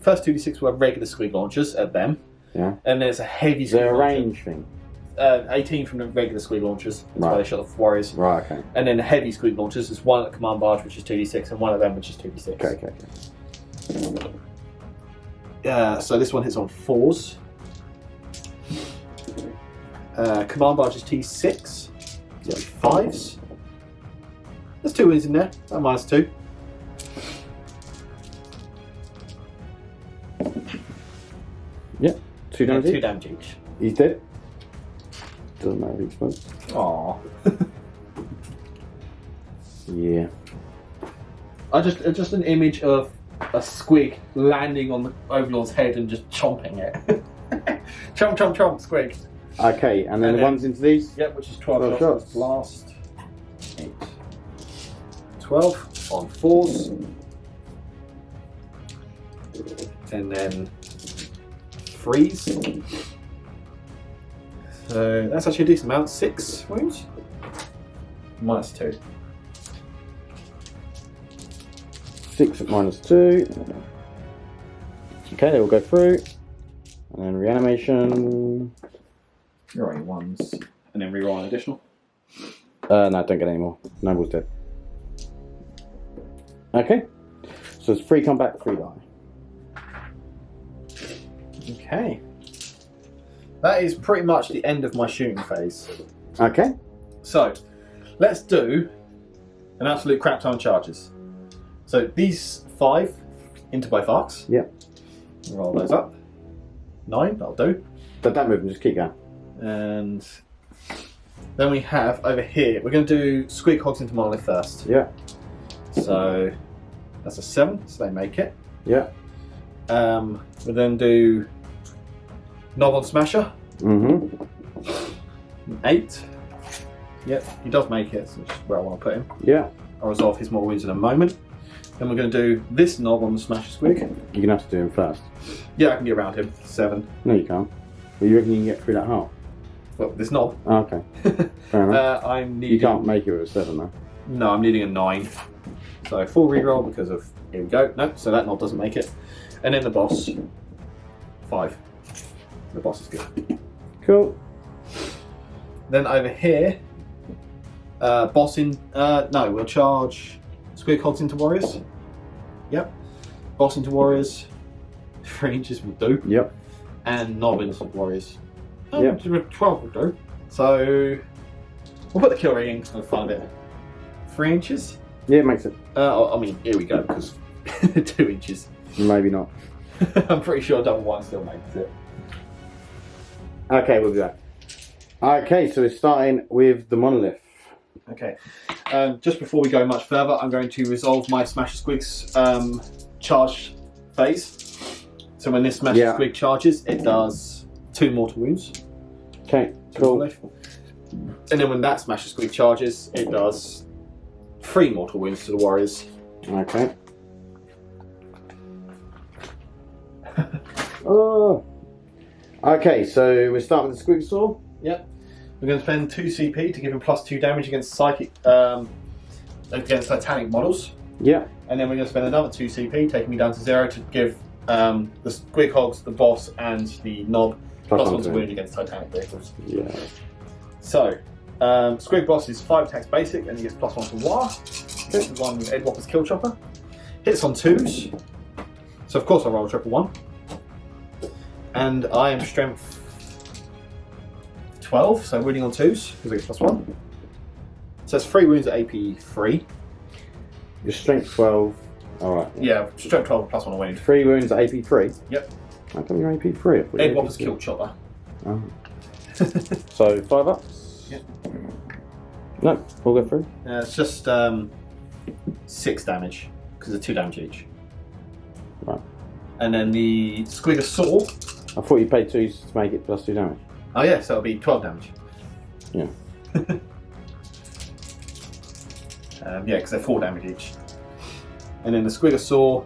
first 2d6 were regular squig launchers at them. Yeah. And there's a heavy Is there squig a launcher. range thing? 18 from the regular squig launchers. That's why they shot the warriors. Right, okay. And then the heavy squig launchers, there's 1 at the command barge, which is 2d6, and 1 of them, which is 2d6. Okay. So this one hits on 4s. Command barge is T6. So 5s. There's 2 wins in there. That -2. Yep. 2 damage. 2 damage each. He's dead. Doesn't matter if he explodes. Aww. Yeah. Just an image of a squig landing on the Overlord's head and just chomping it. Chomp, chomp, chomp, squig. Okay, and then the ones into these? Yep, which is 12 12 shots. shots. Blast. 8. 12 on 4s. And then 3s. So that's actually a decent amount. 6 wounds. -2. 6 at -2. Okay, they will go through. And then reanimation. You're only 1s. And then reroll an additional. No, don't get any more. Noble's dead. Okay. So it's 3 combat, 3 die. Okay. That is pretty much the end of my shooting phase. Okay. So, let's do an absolute crap ton of charges. So these 5 into both arcs. Yep. Roll those up. 9, that'll do. But that movement, just keep going. And then we have over here, we're going to do squig hogs into monolith first. Yeah. So that's a 7, so they make it. Yeah. We'll then do knob on smasher. 8. Yep, he does make it, so which is where I want to put him. Yeah. I'll resolve his more wounds in a moment. Then we're going to do this knob on the smasher squig. You're going to have to do him first. Yeah, I can get around him. 7. No, you can't. Well, you reckon you can get through that half? Well, this knob. Oh, okay. Fair enough. I'm needing... You can't make it with a 7, though. No, I'm needing a 9. So full reroll because of... Here we go. Nope, so that knob doesn't make it. And then the boss. 5. The boss is good. Cool. Then over here... boss in... no, we'll charge... Squig hogs into warriors. Yep. Boss into warriors. 3 inches will do. Yep. And knob into warriors. Yep. 12 will do. So... We'll put the kill rating for the fun of it. 3 inches? Yeah, it makes it. I mean, here we go, because 2 inches. Maybe not. I'm pretty sure double one still makes it. Okay, we'll be back. Okay, so we're starting with the monolith. Okay. Just before we go much further, I'm going to resolve my Smash Squigs charge phase. So when this Smash Squig charges, it does 2 mortal wounds. Okay, cool. And then when that Smash Squig charges, it does 3 mortal wounds to the warriors. Okay. Oh. Okay, so we're starting with the Squig Saw. Yep. We're going to spend 2 CP to give him +2 damage against psychic, against Titanic models. Yeah. And then we're going to spend another 2 CP, taking me down to 0 to give the Squig Hogs, the boss, and the Knob +1 to wound against Titanic vehicles. Yeah. So, Squig Boss is 5 attacks basic, and he gets +1 to War. Hits the one with Ed Whopper's Kill Chopper. Hits on 2s. So of course I roll a 111. And I am strength 12, so wounding on 2s, because I get +1. So it's 3 wounds at AP 3. Your strength 12. Alright. Yeah, strength 12 +1 on wound. 3 wounds at AP 3? Yep. How come you're AP 3? Ed Whopper's Kill Chopper. Oh. So 5 ups? Yep. No, we'll go through. It's just 6 damage, because it's 2 damage each. Right. And then the Squigger Saw. I thought you paid 2s to make it +2 damage. Oh yeah, so it'll be 12 damage. Yeah. Yeah, because they're 4 damage each. And then the Squigger Saw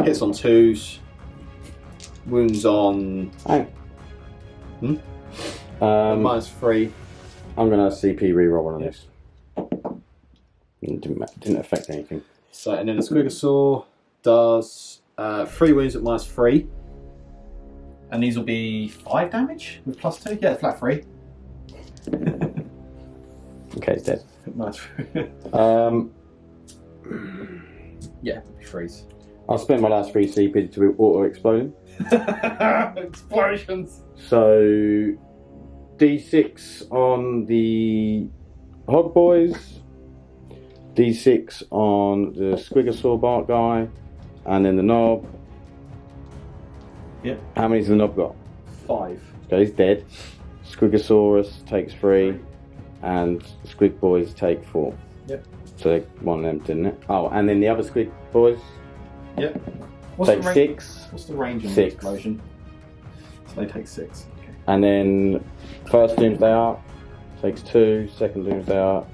hits on 2s, wounds on Hang. -3. I'm going to CP reroll on this. It didn't affect anything. So, and then the Squigger Saw does 3 wounds at -3. And these will be 5 damage with +2? Yeah, flat 3. Okay, it's dead. -3. Yeah, it'll be 3s. I'll spend my last 3 CP to auto-exploding. Explosions! So, D6 on the Hog Boys, D6 on the Squigger Saw Bark guy, and then the Knob. Yep. How many's the Knob got? 5. Okay, he's dead. Squigosaurus takes 3, and Squig Boys take 4. Yep. So they one of them, didn't it? Oh, and then the other Squig Boys Yep. take 6. What's the range on the 6. explosion? So they take 6. Okay. And then first Doomsday Arc takes 2, second Doomsday Arc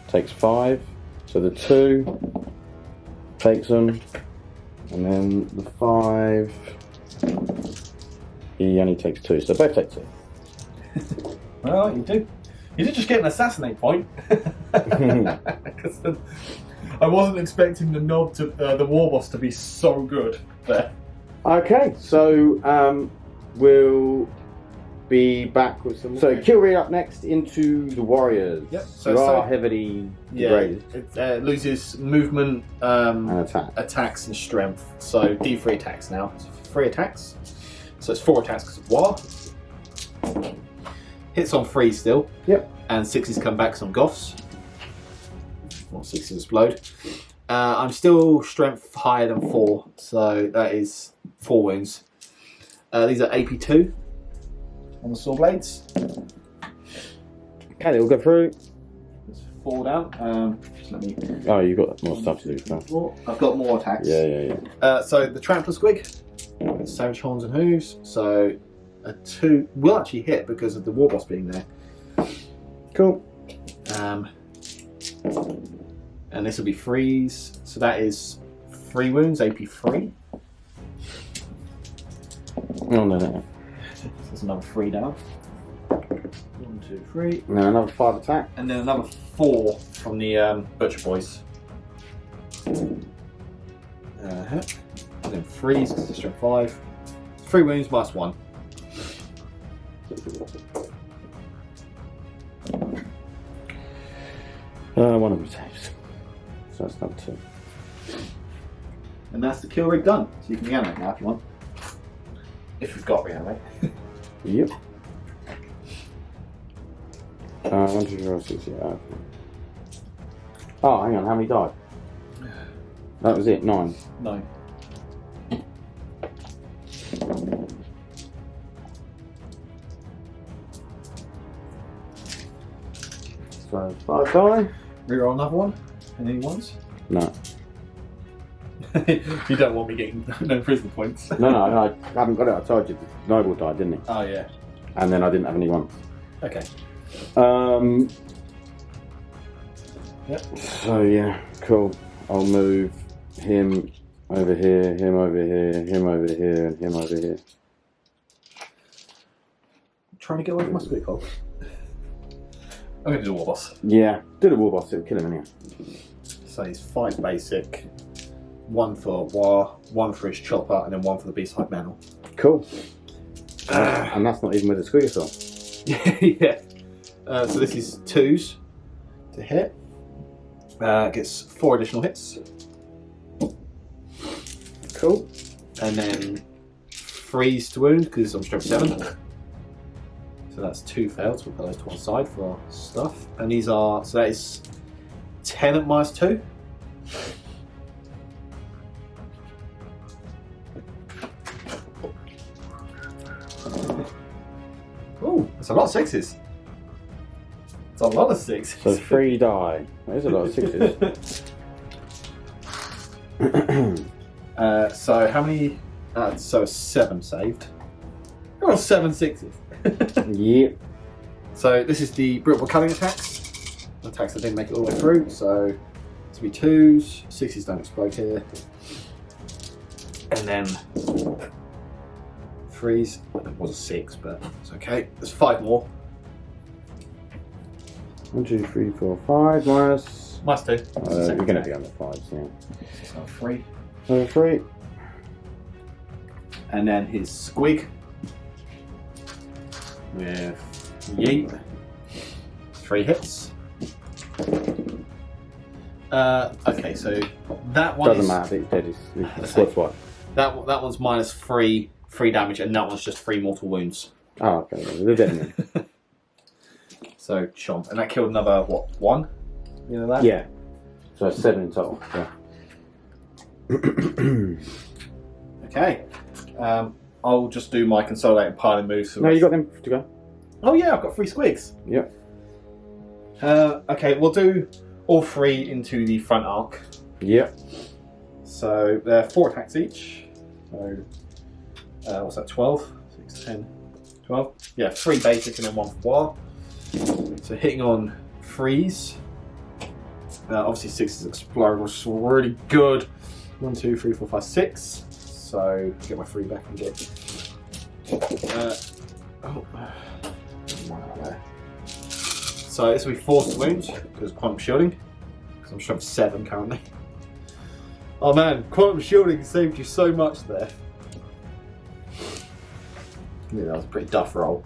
takes 5. So the 2 takes them, and then the 5, he only takes 2, so both take 2. Well, you did just get an assassinate point. Because I wasn't expecting the Knob to the War Boss to be so good there. Okay, so we'll be back with some. So Kilry up next into the Warriors. Yep. So are heavily degraded. It loses movement, And attacks, and strength. So D3 attacks now. So 3 attacks. So it's 4 attacks because of War. Hits on 3 still. Yep. And 6s come back on Gauss. Well, 6s explode. I'm still strength higher than 4, so that is 4 wounds. These are AP 2 on the saw blades. Okay, they'll go through. Just 4 down. Just let me. Oh, you've got more stuff to do. So. I've got more attacks. Yeah. So the Trampler Squig, Savage Horns and Hooves. So a 2 will actually hit because of the War Boss being there. Cool. And this will be 3s. So that is 3 wounds, AP 3. Oh, no. So there's another 3 down. 1, 2, 3. Now another 5 attack. And then another 4 from the Butcher Boys. And then 3s because it's strength 5. 3 wounds -1. One of them saves. So that's number 2. And that's the kill rig done. So you can reanimate now if you want. If you've got reanimate. Yep. 1, 2, 3, 4, 6, yeah. Oh, hang on, how many died? That was it, 9. 9. 5 die. Reroll another one. Any ones? No. You don't want me getting no prison points. No, I haven't got it. I told you. Noble died, didn't he? Oh, yeah. And then I didn't have any ones. Okay. Yep. So, yeah, cool. I'll move him over here, him over here, him over here, and him over here. Trying to get away from my squid hole. I'm going to do a war boss. Yeah, do the war boss. It'll kill him anyhow. So he's 5 basic, 1 for war, 1 for his chopper, and then 1 for the beast-hide mantle. Cool. And that's not even with the Squiggers. Yeah. So this is 2s to hit. Gets 4 additional hits. Cool. And then 3s to wound because I'm strength 7. So that's 2 fails. We'll put those to one side for our stuff. And these are, so that is 10 at -2. Oh, that's a lot of 6s. It's a lot of 6s. So 3 die. That is a lot of 6s. So how many? So 7 saved. Oh, 7 6s. Yep. So this is the brutal cutting attacks. Attacks that didn't make it all the way through. So it's be 2s. 6s don't explode here. And then 3s. It was a 6, but it's okay. There's 5 more. 1, 2, 3, 4, 5 minus. -2. You're going to be on the 5s, yeah. So 3. So 3. And then his squig with yeet. 3 hits. Okay, so that one Doesn't matter. It's dead. It's squad swap. That one's -3 damage, and that one's just 3 mortal wounds. Oh, okay. They're dead. So chomp, and that killed another what? 1? You know that? Yeah. So 7 in total. Yeah. Okay. I'll just do my consolidating piling moves. No, you got them to go. Oh yeah, I've got 3 squigs. Yep. Okay, we'll do all 3 into the front arc. Yep. So they're 4 attacks each. So what's that? 12, 6, 10, 12. Yeah, 3 basic and then 1 for war. So hitting on 3s. Obviously 6 is explode, which is really good. 1, 2, 3, 4, 5, 6. So get my 3 back and get. So this will be forced wounds because quantum shielding. Because I'm strength 7 currently. Oh man, quantum shielding saved you so much there. Yeah, that was a pretty duff roll.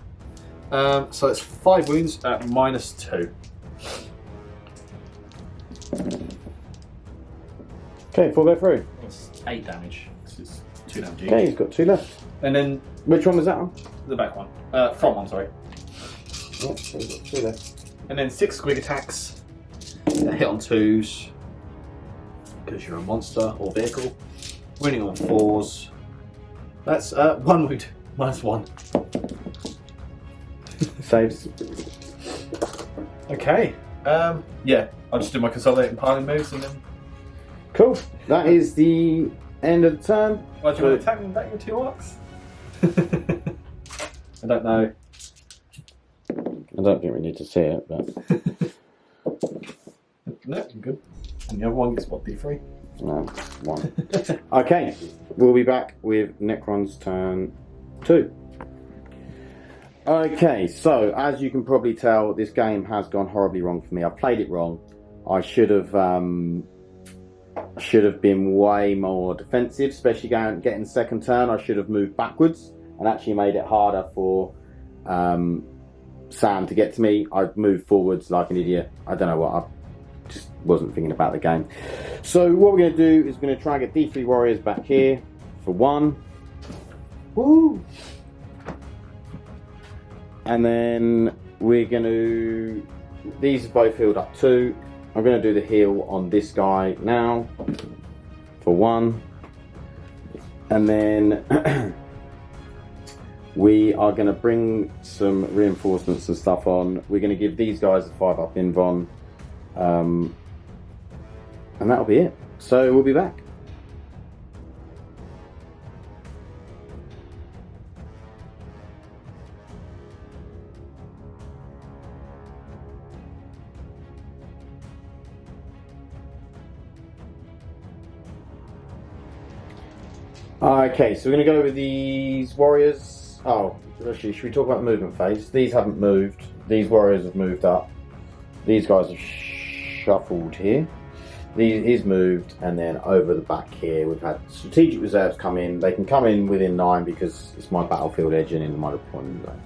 So it's 5 wounds at -2. Okay, 4 go through. That's 8 damage. This is 2 damage. Okay, he's got 2 left. And then Which one was that one? the back one. Front one, sorry. Yep, so he's got 2 left. And then 6 squig attacks. Hit on 2s. Because you're a monster or vehicle. Winning on 4s. That's 1 wound. -1. Saves. Okay. Yeah, I'll just do my consolidating piling moves and then. Cool. That is the end of the turn. Why do you want to attack me back with 2 orcs? I don't know. I don't think we need to see it, but No, I'm good. And the other one gets what, D3? no, 1. Okay, we'll be back with Necron's turn 2. Okay, so as you can probably tell, this game has gone horribly wrong for me. I've played it wrong. I should have been way more defensive, especially getting second turn. I should have moved backwards and actually made it harder for Sam to get to me. I've moved forwards like an idiot. I don't know what, I just wasn't thinking about the game. So what we're going to do is we're going to try and get D3 warriors back here for 1. Woo! And then we're going to, these are both healed up 2. I'm going to do the heal on this guy now for 1. And then we are going to bring some reinforcements and stuff on. We're going to give these guys a 5-up invuln And that'll be it. So we'll be back. Okay, so we're going to go with these warriors. Oh, actually, should we talk about the movement phase? These haven't moved. These warriors have moved up. These guys have shuffled here. He's moved, and then over the back here, we've had strategic reserves come in. They can come in within 9 because it's my battlefield edge and in my deployment zone.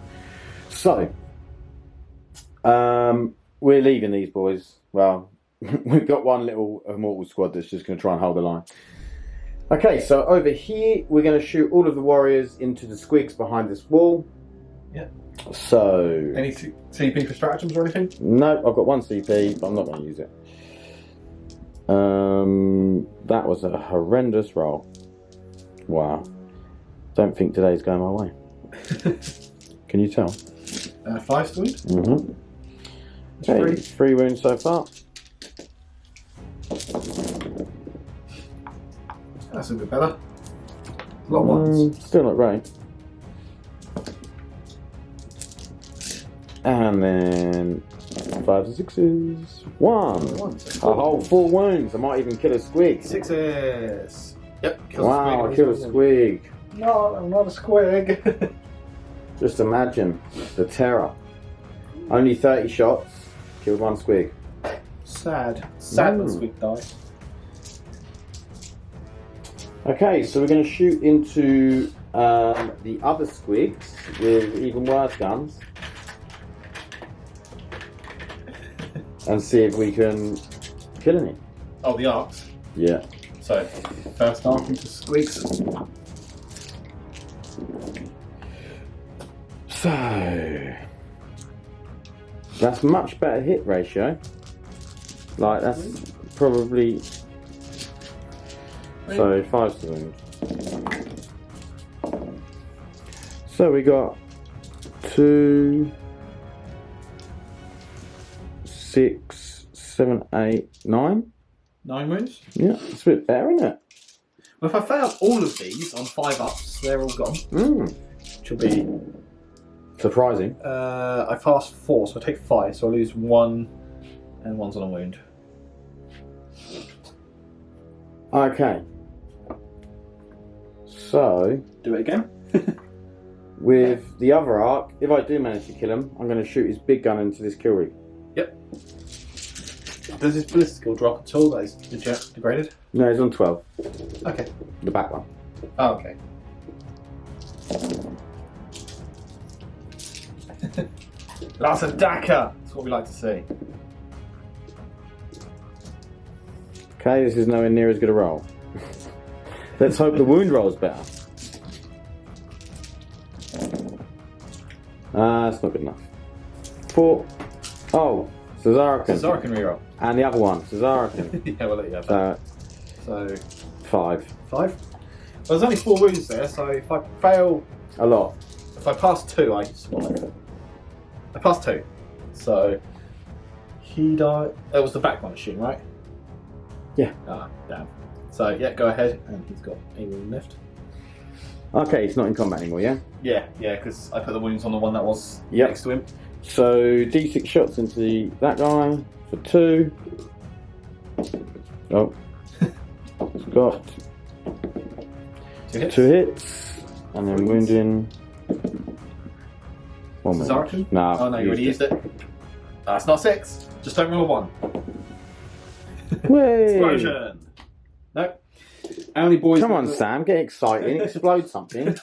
So, we're leaving these boys. Well, we've got one little Immortal squad that's just going to try and hold the line. Okay, so over here, we're going to shoot all of the warriors into the Squigs behind this wall. Yeah. So... Any CP for stratagems or anything? No, I've got one CP, but I'm not going to use it. That was a horrendous roll. Wow. Don't think today's going my way. Can you tell? 5 to wound. Mm-hmm. Okay, 3 wounds so far. That's a bit better. A lot of ones. Still not great. And then 5s and 6s. 1. A whole 4 wounds. I might even kill a squig. 6s. Yep. Wow, I killed a squig. No, I'm not a squig. Just imagine the terror. Only 30 shots. Killed 1 squig. Sad. Sad when squig died. Okay, so we're going to shoot into the other squigs with even worse guns and see if we can kill any. Oh, the arcs? Yeah. So, first arc into squigs. So, that's much better hit ratio. Like, that's probably... So 5 to wound. So we got 2, 6, 7, 8, 9. 9 wounds? Yeah, it's a bit better, isn't it? Well, if I fail all of these on 5 ups, they're all gone. Which will be surprising. I passed 4, so I take 5, so I lose 1, and 1's on a wound. Okay. So, do it again. With the other arc, if I do manage to kill him, I'm going to shoot his big gun into this kill rig. Yep. Does his ballistical drop at all? That is degraded? No, he's on 12. Okay. The back one. Oh, okay. That's a Daka! That's what we like to see. Okay, this is nowhere near as good a roll. Let's hope the wound roll's better. That's not good enough. 4. Oh, Szarekhan. Szarekhan reroll. And the other one, Szarekhan. Yeah, we'll let you have that. So 5. 5? Well, there's only 4 wounds there, so if I fail... A lot. If I pass 2, I survive. I passed 2. So... He died... That was the back one, I assume, right? Yeah. Ah, damn. So, yeah, go ahead, and he's got a wound left. Okay, he's not in combat anymore, yeah? Yeah, because I put the wounds on the one that was Yep. next to him. So, D6 shots into that guy for 2. Oh. He's got 2 hits. 2 hits. And then wounding. 1 wound. Szarekhan? Nah. Oh no, you already used it. That's not 6. Just don't roll a 1. Way. Explosion! No. How many boys... Come on, Sam, get excited. Explode something.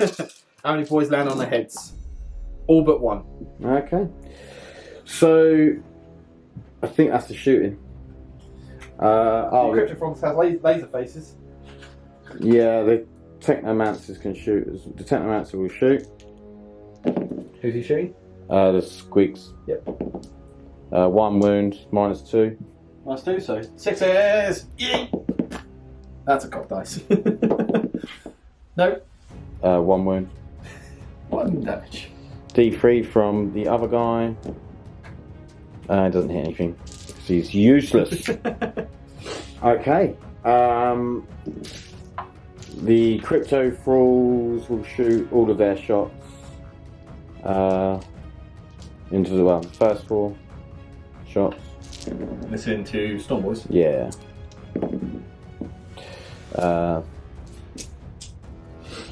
How many boys land on their heads? All but 1. Okay. So, I think that's the shooting. The Cryptothralls have laser faces. Yeah, the Technomancers can shoot. The Technomancer will shoot. Who's he shooting? The Squigs. Yep. 1 wound, -2. -2, so 6s! Yay! That's a cock dice. No. 1 wound. 1 damage. D3 from the other guy. It doesn't hit anything. He's useless. Okay. The Cryptothralls will shoot all of their shots into the first 4 shots. This into Stormboys. Yeah.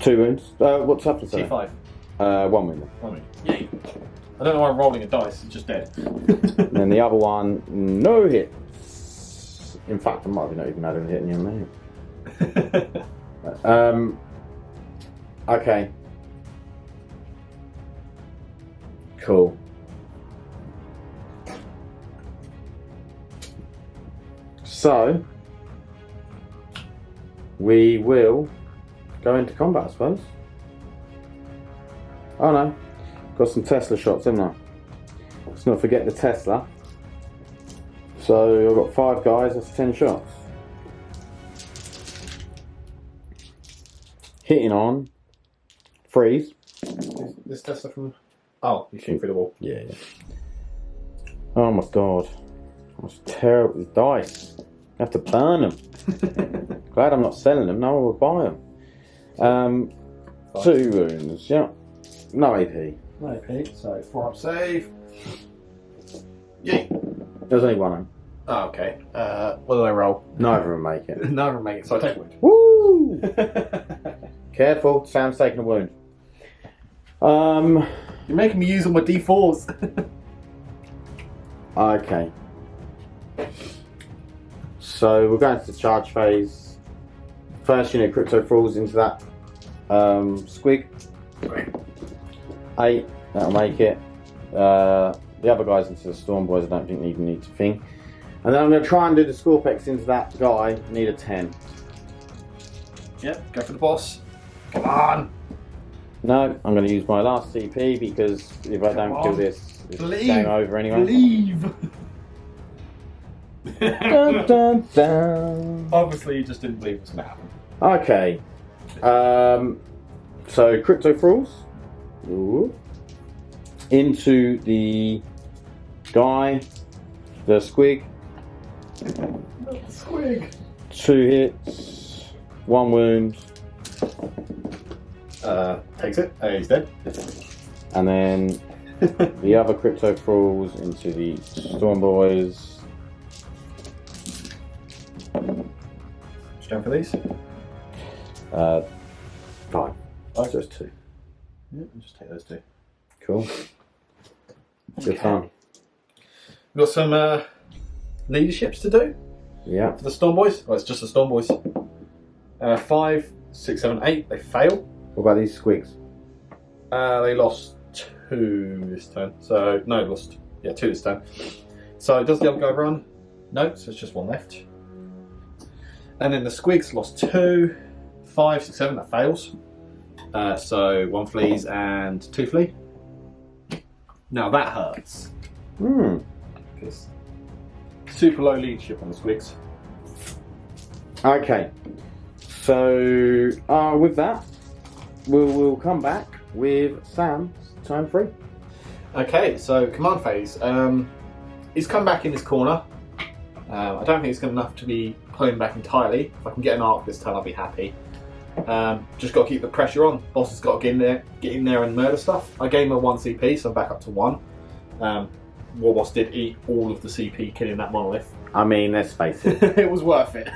2 wounds. What's up to say? T5. 1 wound. Yay. I don't know why I'm rolling a dice, it's just dead. And then the other one, no hits. In fact, I might have not even had a hit in your name. Okay. Cool. So, we will go into combat, I suppose. Oh no, got some Tesla shots, haven't I? Let's not forget the Tesla. So I've got 5 guys, that's 10 shots. Hitting on freeze. This Tesla from... Oh, you shoot through the wall. Yeah. Oh my god. That's terrible. These dice. I have to burn them. Glad I'm not selling them, no one will buy them. 2 wounds, yeah. No AP. No AP, so 4 up save. Yay. There's only one of them. Oh, okay. What do I roll? Neither of them make it. None of them make it, so I take a wound. Woo! Careful, Sam's taking a wound. You're making me use all my D4s. Okay. So we're going to the charge phase. First unit Cryptothralls into that squig. 8, that'll make it. The other guys into the Stormboys, I don't think even need to think. And then I'm going to try and do the Scorpex into that guy. Need a 10. Yep, go for the boss. Come on. No, I'm going to use my last CP because if I don't kill this, it's game over anyway. Leave. Dun, dun, dun. Obviously, you just didn't believe it was going to happen. Okay. So Cryptothralls. Ooh. Into the guy, the squig. Squig. 2 hits, 1 wound. Takes it. He's dead. And then the other Cryptothralls into the Stormboys. Strength for these. 5. Just 2. Yeah, I'll just take those 2. Cool. Good fun. We've got some leaderships to do Yeah. for the Stormboys. Well, it's just the Stormboys. 5, 6, 7, 8. They fail. What about these squigs? They lost 2 this turn. So, no, lost 2 this turn. So, does the other guy run? No, so it's just 1 left. And then the squigs lost 2, 5, 6, 7. That fails. So, 1 flees and 2 flee. Now that hurts. Because super low leadership on the squigs. Okay. So, with that, we'll come back with Sam's turn 3. Okay, so command phase. He's come back in his corner. I don't think it's good enough to be pulling back entirely. If I can get an arc this turn, I'll be happy. Just got to keep the pressure on. Boss has got to get in there and murder stuff. I gave him a 1 CP, so I'm back up to 1. Warboss did eat all of the CP killing that monolith. I mean, let's face it. It was worth it.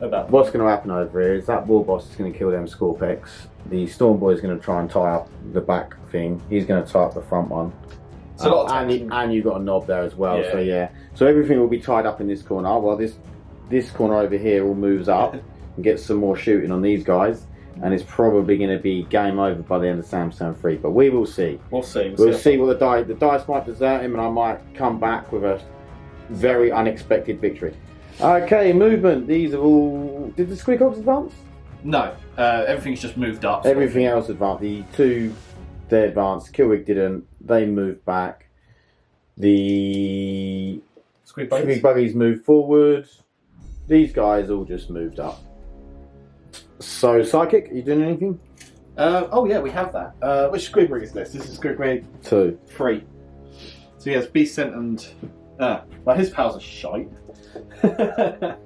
What's going to happen over here is that Warboss is going to kill them Scorpex. The Stormboy is going to try and tie up the back thing. He's going to tie up the front one. And you've got a knob there as well. Yeah. So yeah. So everything will be tied up in this corner. Well, this corner over here all moves up and gets some more shooting on these guys. And it's probably going to be game over by the end of Sam's turn 3. But we will see. We'll see. We'll see what the dice might desert him, and I might come back with a very unexpected victory. Okay, movement. These are all. Did the Squighogs advance? No, everything's just moved up. Everything else advanced. The 2 they advanced. Kilwick didn't. They moved back. The Squig buggies moved forward. These guys all just moved up. So, Psychic, are you doing anything? Oh yeah, we have that. Which Squig rig is this? This is Squig rig 2. 3. So he has Beast Scent and Well, his powers are shite. I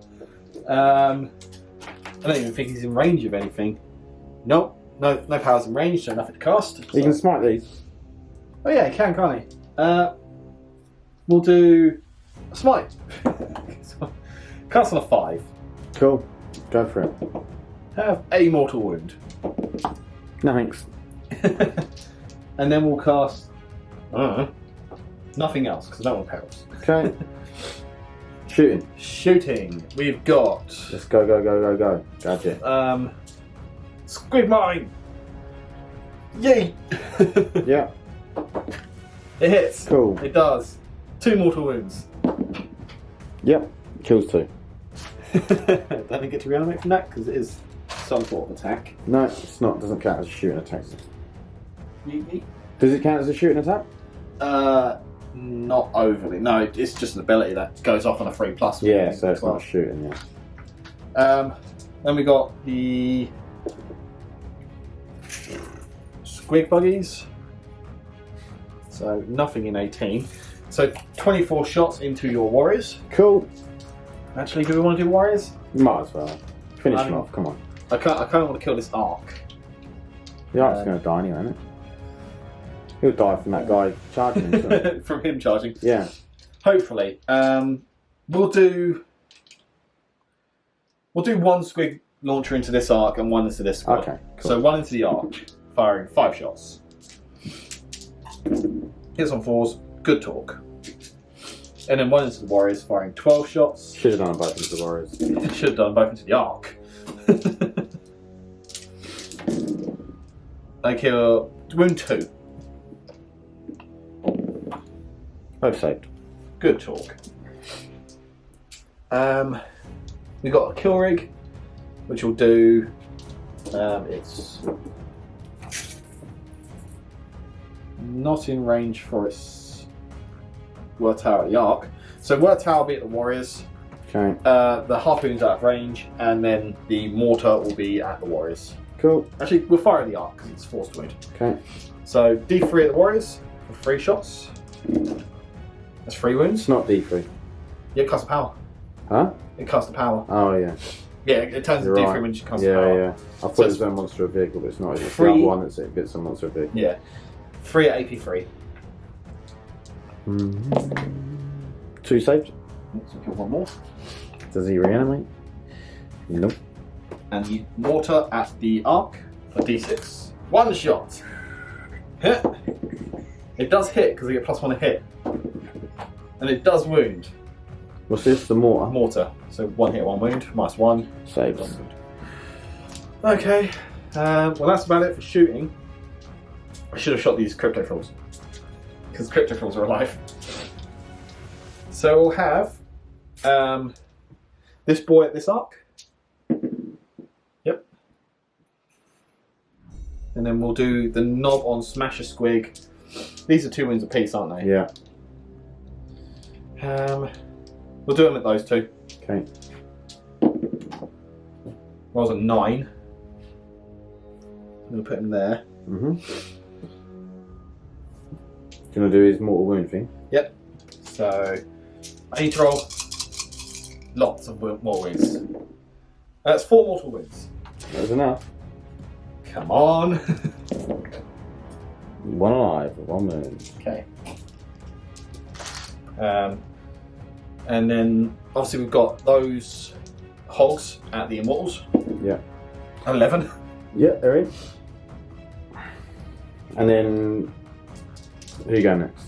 don't even think he's in range of anything. Nope, no powers in range, so nothing to cast. You can smite these. Oh yeah, he can, can't he? We'll do a smite. Cast on a 5. Cool. Go for it. Have a mortal wound. No thanks. And then we'll cast nothing else, because I don't want perils. Okay. Shooting. Shooting. We've got Just go. Gadget. Squig Mine. Yay! Yeah. It hits. Cool. It does. 2 mortal wounds. Yep. Kills 2. Don't think get to reanimate from that because it is some sort of attack. No, it's not. Doesn't count as a shooting attack. Yeet. Does it count as a shooting attack? Not overly. No, it's just an ability that goes off on a 3+. Yeah, so it's not shooting. Yeah. Then we got the Squig Buggies. So nothing in 18. So 24 shots into your warriors. Cool. Actually, do we want to do warriors? Might as well. Finish him off. Come on. I kind of want to kill this Ark. The Ark's going to die anyway, isn't it? He'll die from that guy charging him. So. From him charging. Yeah. Hopefully. We'll do one Squig launcher into this Ark and one into this squad. Okay. Cool. So one into the Ark, firing 5 shots. Hits on 4s, good talk. And then one into the Warriors, firing 12 shots. Should have done both into the Warriors. Should have done both into the Ark. They kill wound 2. Both saved. Good talk. We got a kill rig, which will do. It's not in range for its Word Tower at the Ark. So Word Tower will be at the Warriors. Okay. The Harpoon's out of range, and then the Mortar will be at the Warriors. Cool. Actually, we'll fire at the Ark because it's forced wound. Okay. So D3 at the Warriors for 3 shots. That's 3 wounds. It's not D3. Yeah, it casts the power. Huh? It casts the power. Oh, yeah. Yeah, it turns into D3 when she casts the Yeah, power. yeah. I thought So it was a monster vehicle, but it's not. It's the 3 other one that's it gets a monster vehicle. Yeah. 3 at AP3. 2 saved. So kill 1 more. Does he reanimate? Nope. And the Mortar at the Ark for D6. 1 shot. Hit. It does hit because we get +1 a hit. And it does wound. What's this? The mortar? Mortar. So 1 hit, 1 wound. -1. Saved. Okay. Well, that's about it for shooting. I should have shot these Cryptothralls. Because Cryptothralls are alive. So we'll have this boy at this Ark. Yep. And then we'll do the knob on Smasher Squig. These are 2 wins apiece, aren't they? Yeah. We'll do them at those 2. Okay. Rolls a 9. I'm going to put him there. Gonna do his mortal wound thing. Yep. So I need to roll lots of more wounds. That's 4 mortal wounds. That's enough. Come on. 1 alive, 1 wound. Okay. And then obviously we've got those hogs at the Immortals. Yeah. 11. Yeah, there is. And then who you go next?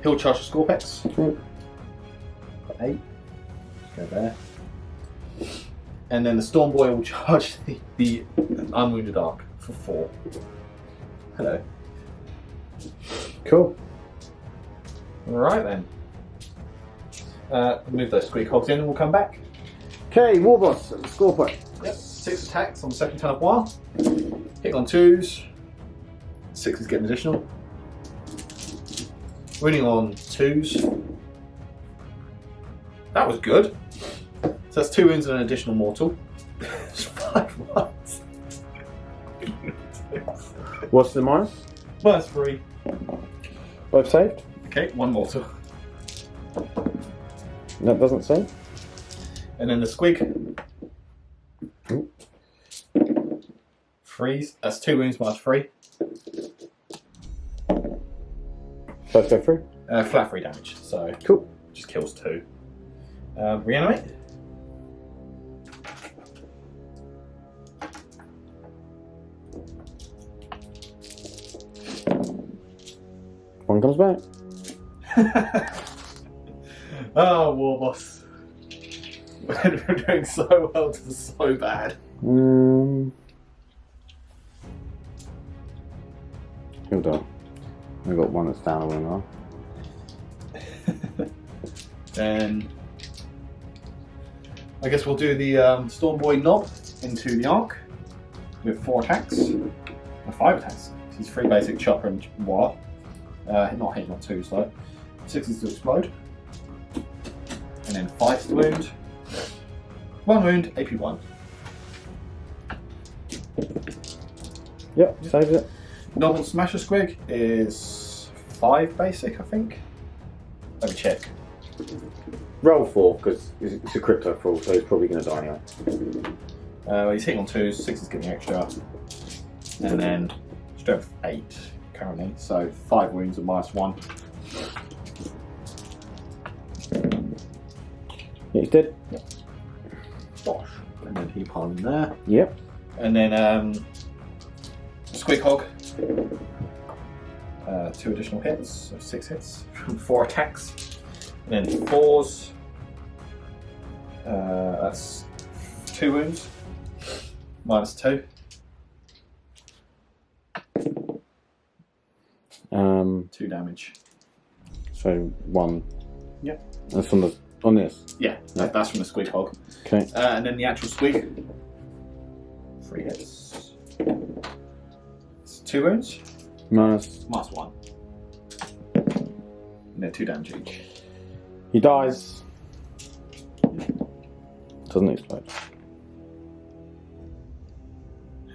He'll charge the Scorpex. Okay. 8. Go there. And then the Storm Boy will charge the Unwounded Ark for 4. Hello. Cool. Right then. Move those Squeak Hogs in and we'll come back. Okay, Warboss, score point. Yep. 6 attacks on the second turn of war. Hit on 2s. 6 is getting additional. Winning on 2s. That was good. So that's 2 wins and an additional mortal. It's 5 ones. What's the minus? -3. Both saved. Okay, 1 mortal. That doesn't say. And then the squig. Ooh. Freeze. That's 2 wounds minus 3. Both go through. Flat 3 damage. So Cool. just kills 2. Reanimate. One comes back. Oh, War Boss. We're doing so well to so bad. Hold on. I got one that's down a wing off. Then I guess we'll do the Stormboy knob into the Ark with 4 attacks. 5 attacks. He's 3 basic, chopper and war. Not hit, not 2, so 6 is to explode. And then 5 to wound. 1 wound, AP 1. Yep, saves it. Novel Smasher Squig is 5 basic, I think. Let me check. Roll 4, because it's a Cryptothrall, so he's probably going to die anyway. He's hitting on 2s, 6 is getting extra. And then strength 8 currently, so 5 wounds and -1. Yeah, he's dead. Bosh. And then he piled in there. Yep. And then Squig Hog. 2 additional hits, so 6 hits from 4 attacks. And then 4s. That's 2 wounds. -2. Um, 2 damage. so 1. Yep. That's on this. Yeah, that's from the Squig Hog. Okay. And then the actual Squig. 3 hits. It's 2 wounds. Minus. -1. And then 2 damage each. He dies. Doesn't explode.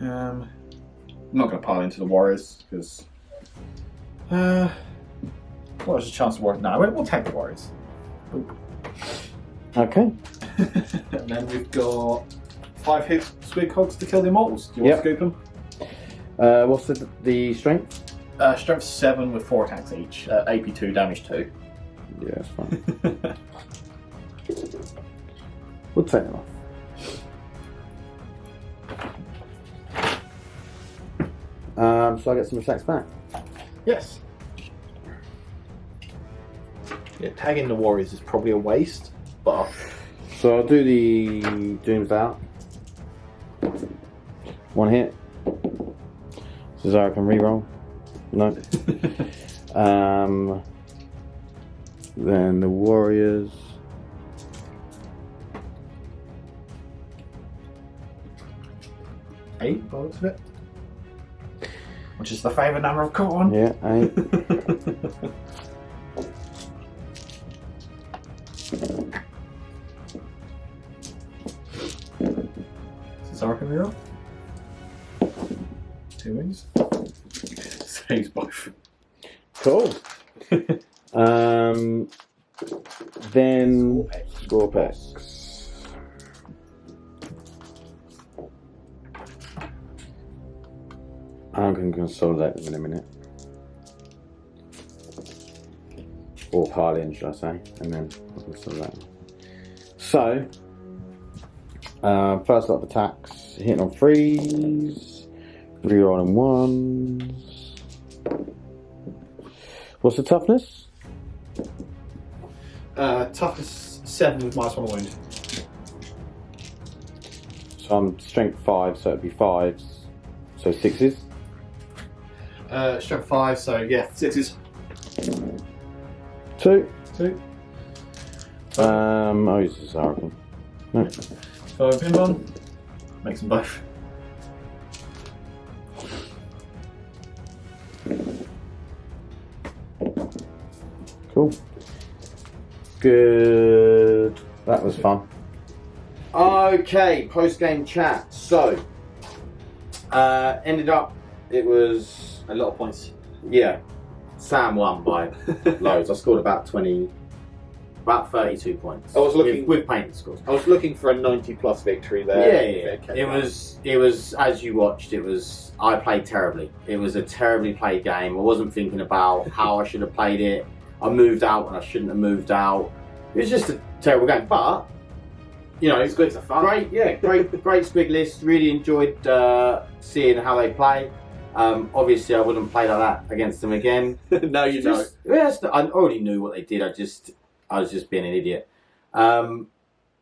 I'm not going to pile into the Warriors because. What was the chance of Warriors? No, we'll take the Warriors. Okay. And then we've got 5 hit Squig Hogs to kill the Immortals. Do you want to scoop them? What's the strength? Strength 7 with 4 attacks each. AP 2, damage 2. Yeah, that's fine. We'll take them off. So I get some attacks back. Yes. Yeah, tagging the Warriors is probably a waste, but. So I'll do the Doomsday out. 1 hit. Szarekhan can reroll. No. Then the Warriors. Eight, by the looks of it. Which is the favourite number of Coron. Yeah, 8. Szarekhan reroll. 2 wins. Saves both. Cool. Then Scorpex. I'm going to consolidate them in a minute. Or pile in, should I say, and then I'll consolidate them. So, first lot of attacks, hitting on 3s, rerolling 1s. What's the toughness? Toughness 7 with -1 wound. So I'm strength 5, so it'd be 5s. So 6s. Strength 5, so yeah, 6s. 2. 2. I'll use the Szarekhan. No. So pin bomb. Makes them both. Cool. Good. That was fun. Okay, post-game chat. So, ended up, it was, A lot of points. yeah, Sam won by loads. I scored about 20, about 32 points. I was looking with painted scores. I was looking for a 90+ victory there. Yeah. It was as you watched. I played terribly. It was a terribly played game. I wasn't thinking about how I should have played it. I moved out when I shouldn't have moved out. It was just a terrible game. But Squigs are fun. great Squig list. Really enjoyed seeing how they play. Obviously, I wouldn't play like that against them again. No, you don't. I already knew what they did. I was just being an idiot. And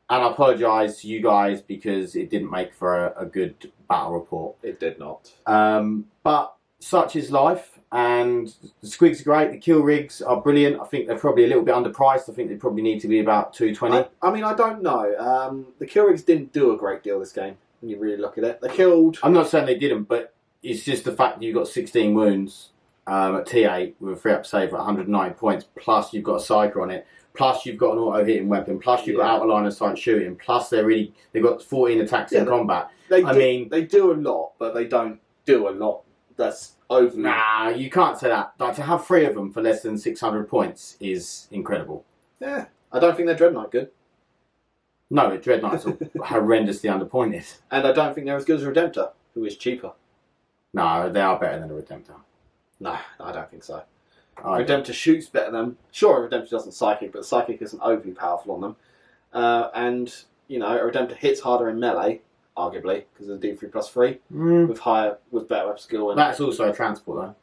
I apologise to you guys because it didn't make for a good battle report. It did not. But such is life. And the Squigs are great. The kill rigs are brilliant. I think they're probably a little bit underpriced. I think they probably need to be about 220. I don't know. The kill rigs didn't do a great deal this game when you really look at it. They killed. I'm not saying they didn't, but it's just the fact that you've got 16 wounds at T8 with a 3-up save at 190 points, plus you've got a Psyker on it, plus you've got an auto-hitting weapon, plus you've got out of line of sight shooting, plus they've got 14 attacks in combat. They do a lot, but they don't do a lot that's overly... Nah, you can't say that. Like, to have 3 of them for less than 600 points is incredible. Yeah. I don't think they're Dread Knight good. No, Dread Knights are horrendously underpointed. And I don't think they're as good as Redemptor, who is cheaper. No, they are better than a Redemptor. No, I don't think so. Redemptor shoots better than... Sure, Redemptor doesn't Psychic, but Psychic isn't overly powerful on them. And, a Redemptor hits harder in melee, arguably, because of the D3+3, with better web skill. And that's also a transport, though.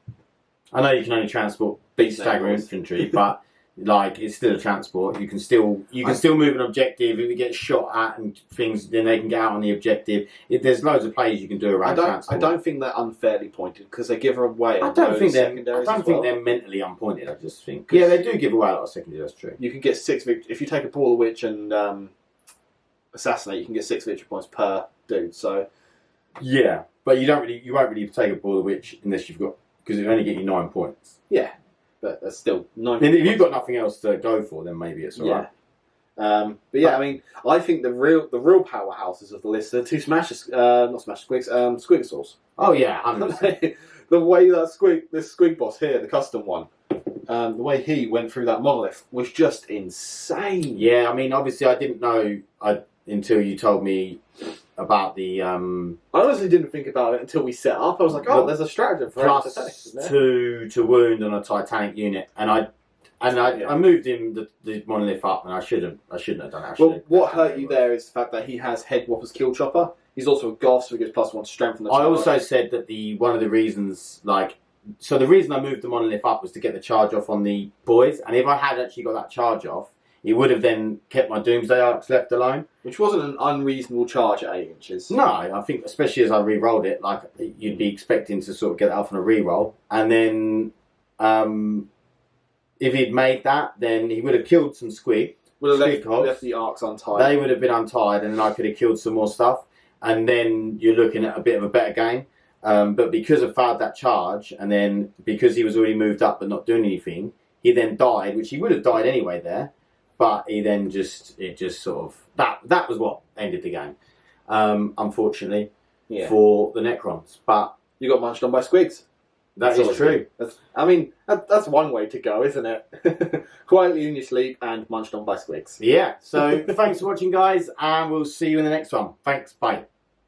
I know you can only transport beast stagger infantry, but... it's still a transport. You can still move an objective. If you get shot at and things, then they can get out on the objective. There's loads of plays you can do around transport. I don't think they're unfairly pointed because they give away. I don't think they're mentally unpointed. I just think they do give away a lot of secondary. That's true. You can get 6 if you take a Ball of Witch and assassinate. You can get 6 victory points per dude. So yeah, but you won't really take a Ball of Witch unless you've got because it only get you 9 points. Yeah. But that's still 9 points. If you've got nothing else to go for, then maybe it's alright. But I think the real powerhouses of the list are 2 Smashes, not Smash Squigs, Squigsaws. Oh yeah, 100%. The way that this Squig boss here, the custom one, the way he went through that monolith was just insane. Yeah, obviously I didn't know until you told me about the... I honestly didn't think about it until we set up. I was like, there's a stratagem for plus 2 to wound on a Titanic unit, and I moved him the monolith up, and I shouldn't have done that. Well, what hurt you there is the fact that he has Head Whopper's Kill Chopper. He's also a Gauss, so he gets +1 strength from the I also said that one of the reasons, so the reason I moved the monolith up was to get the charge off on the boys, and if I had actually got that charge off, it would have then kept my Doomsday Arcs left alone. Which wasn't an unreasonable charge at 8 inches. No, I think especially as I re-rolled it, you'd be expecting to sort of get that off on a re-roll. And then if he'd made that, then he would have killed some Squig. Would have left the Arcs untied. They would have been untied, and then I could have killed some more stuff. And then you're looking at a bit of a better game. But because I failed that charge, and then because he was already moved up but not doing anything, he then died, which he would have died anyway there. But he then that was what ended the game, unfortunately, for the Necrons. But you got munched on by Squigs. That is true. That's one way to go, isn't it? Quietly in your sleep and munched on by Squigs. Yeah, so thanks for watching, guys, and we'll see you in the next one. Thanks, bye.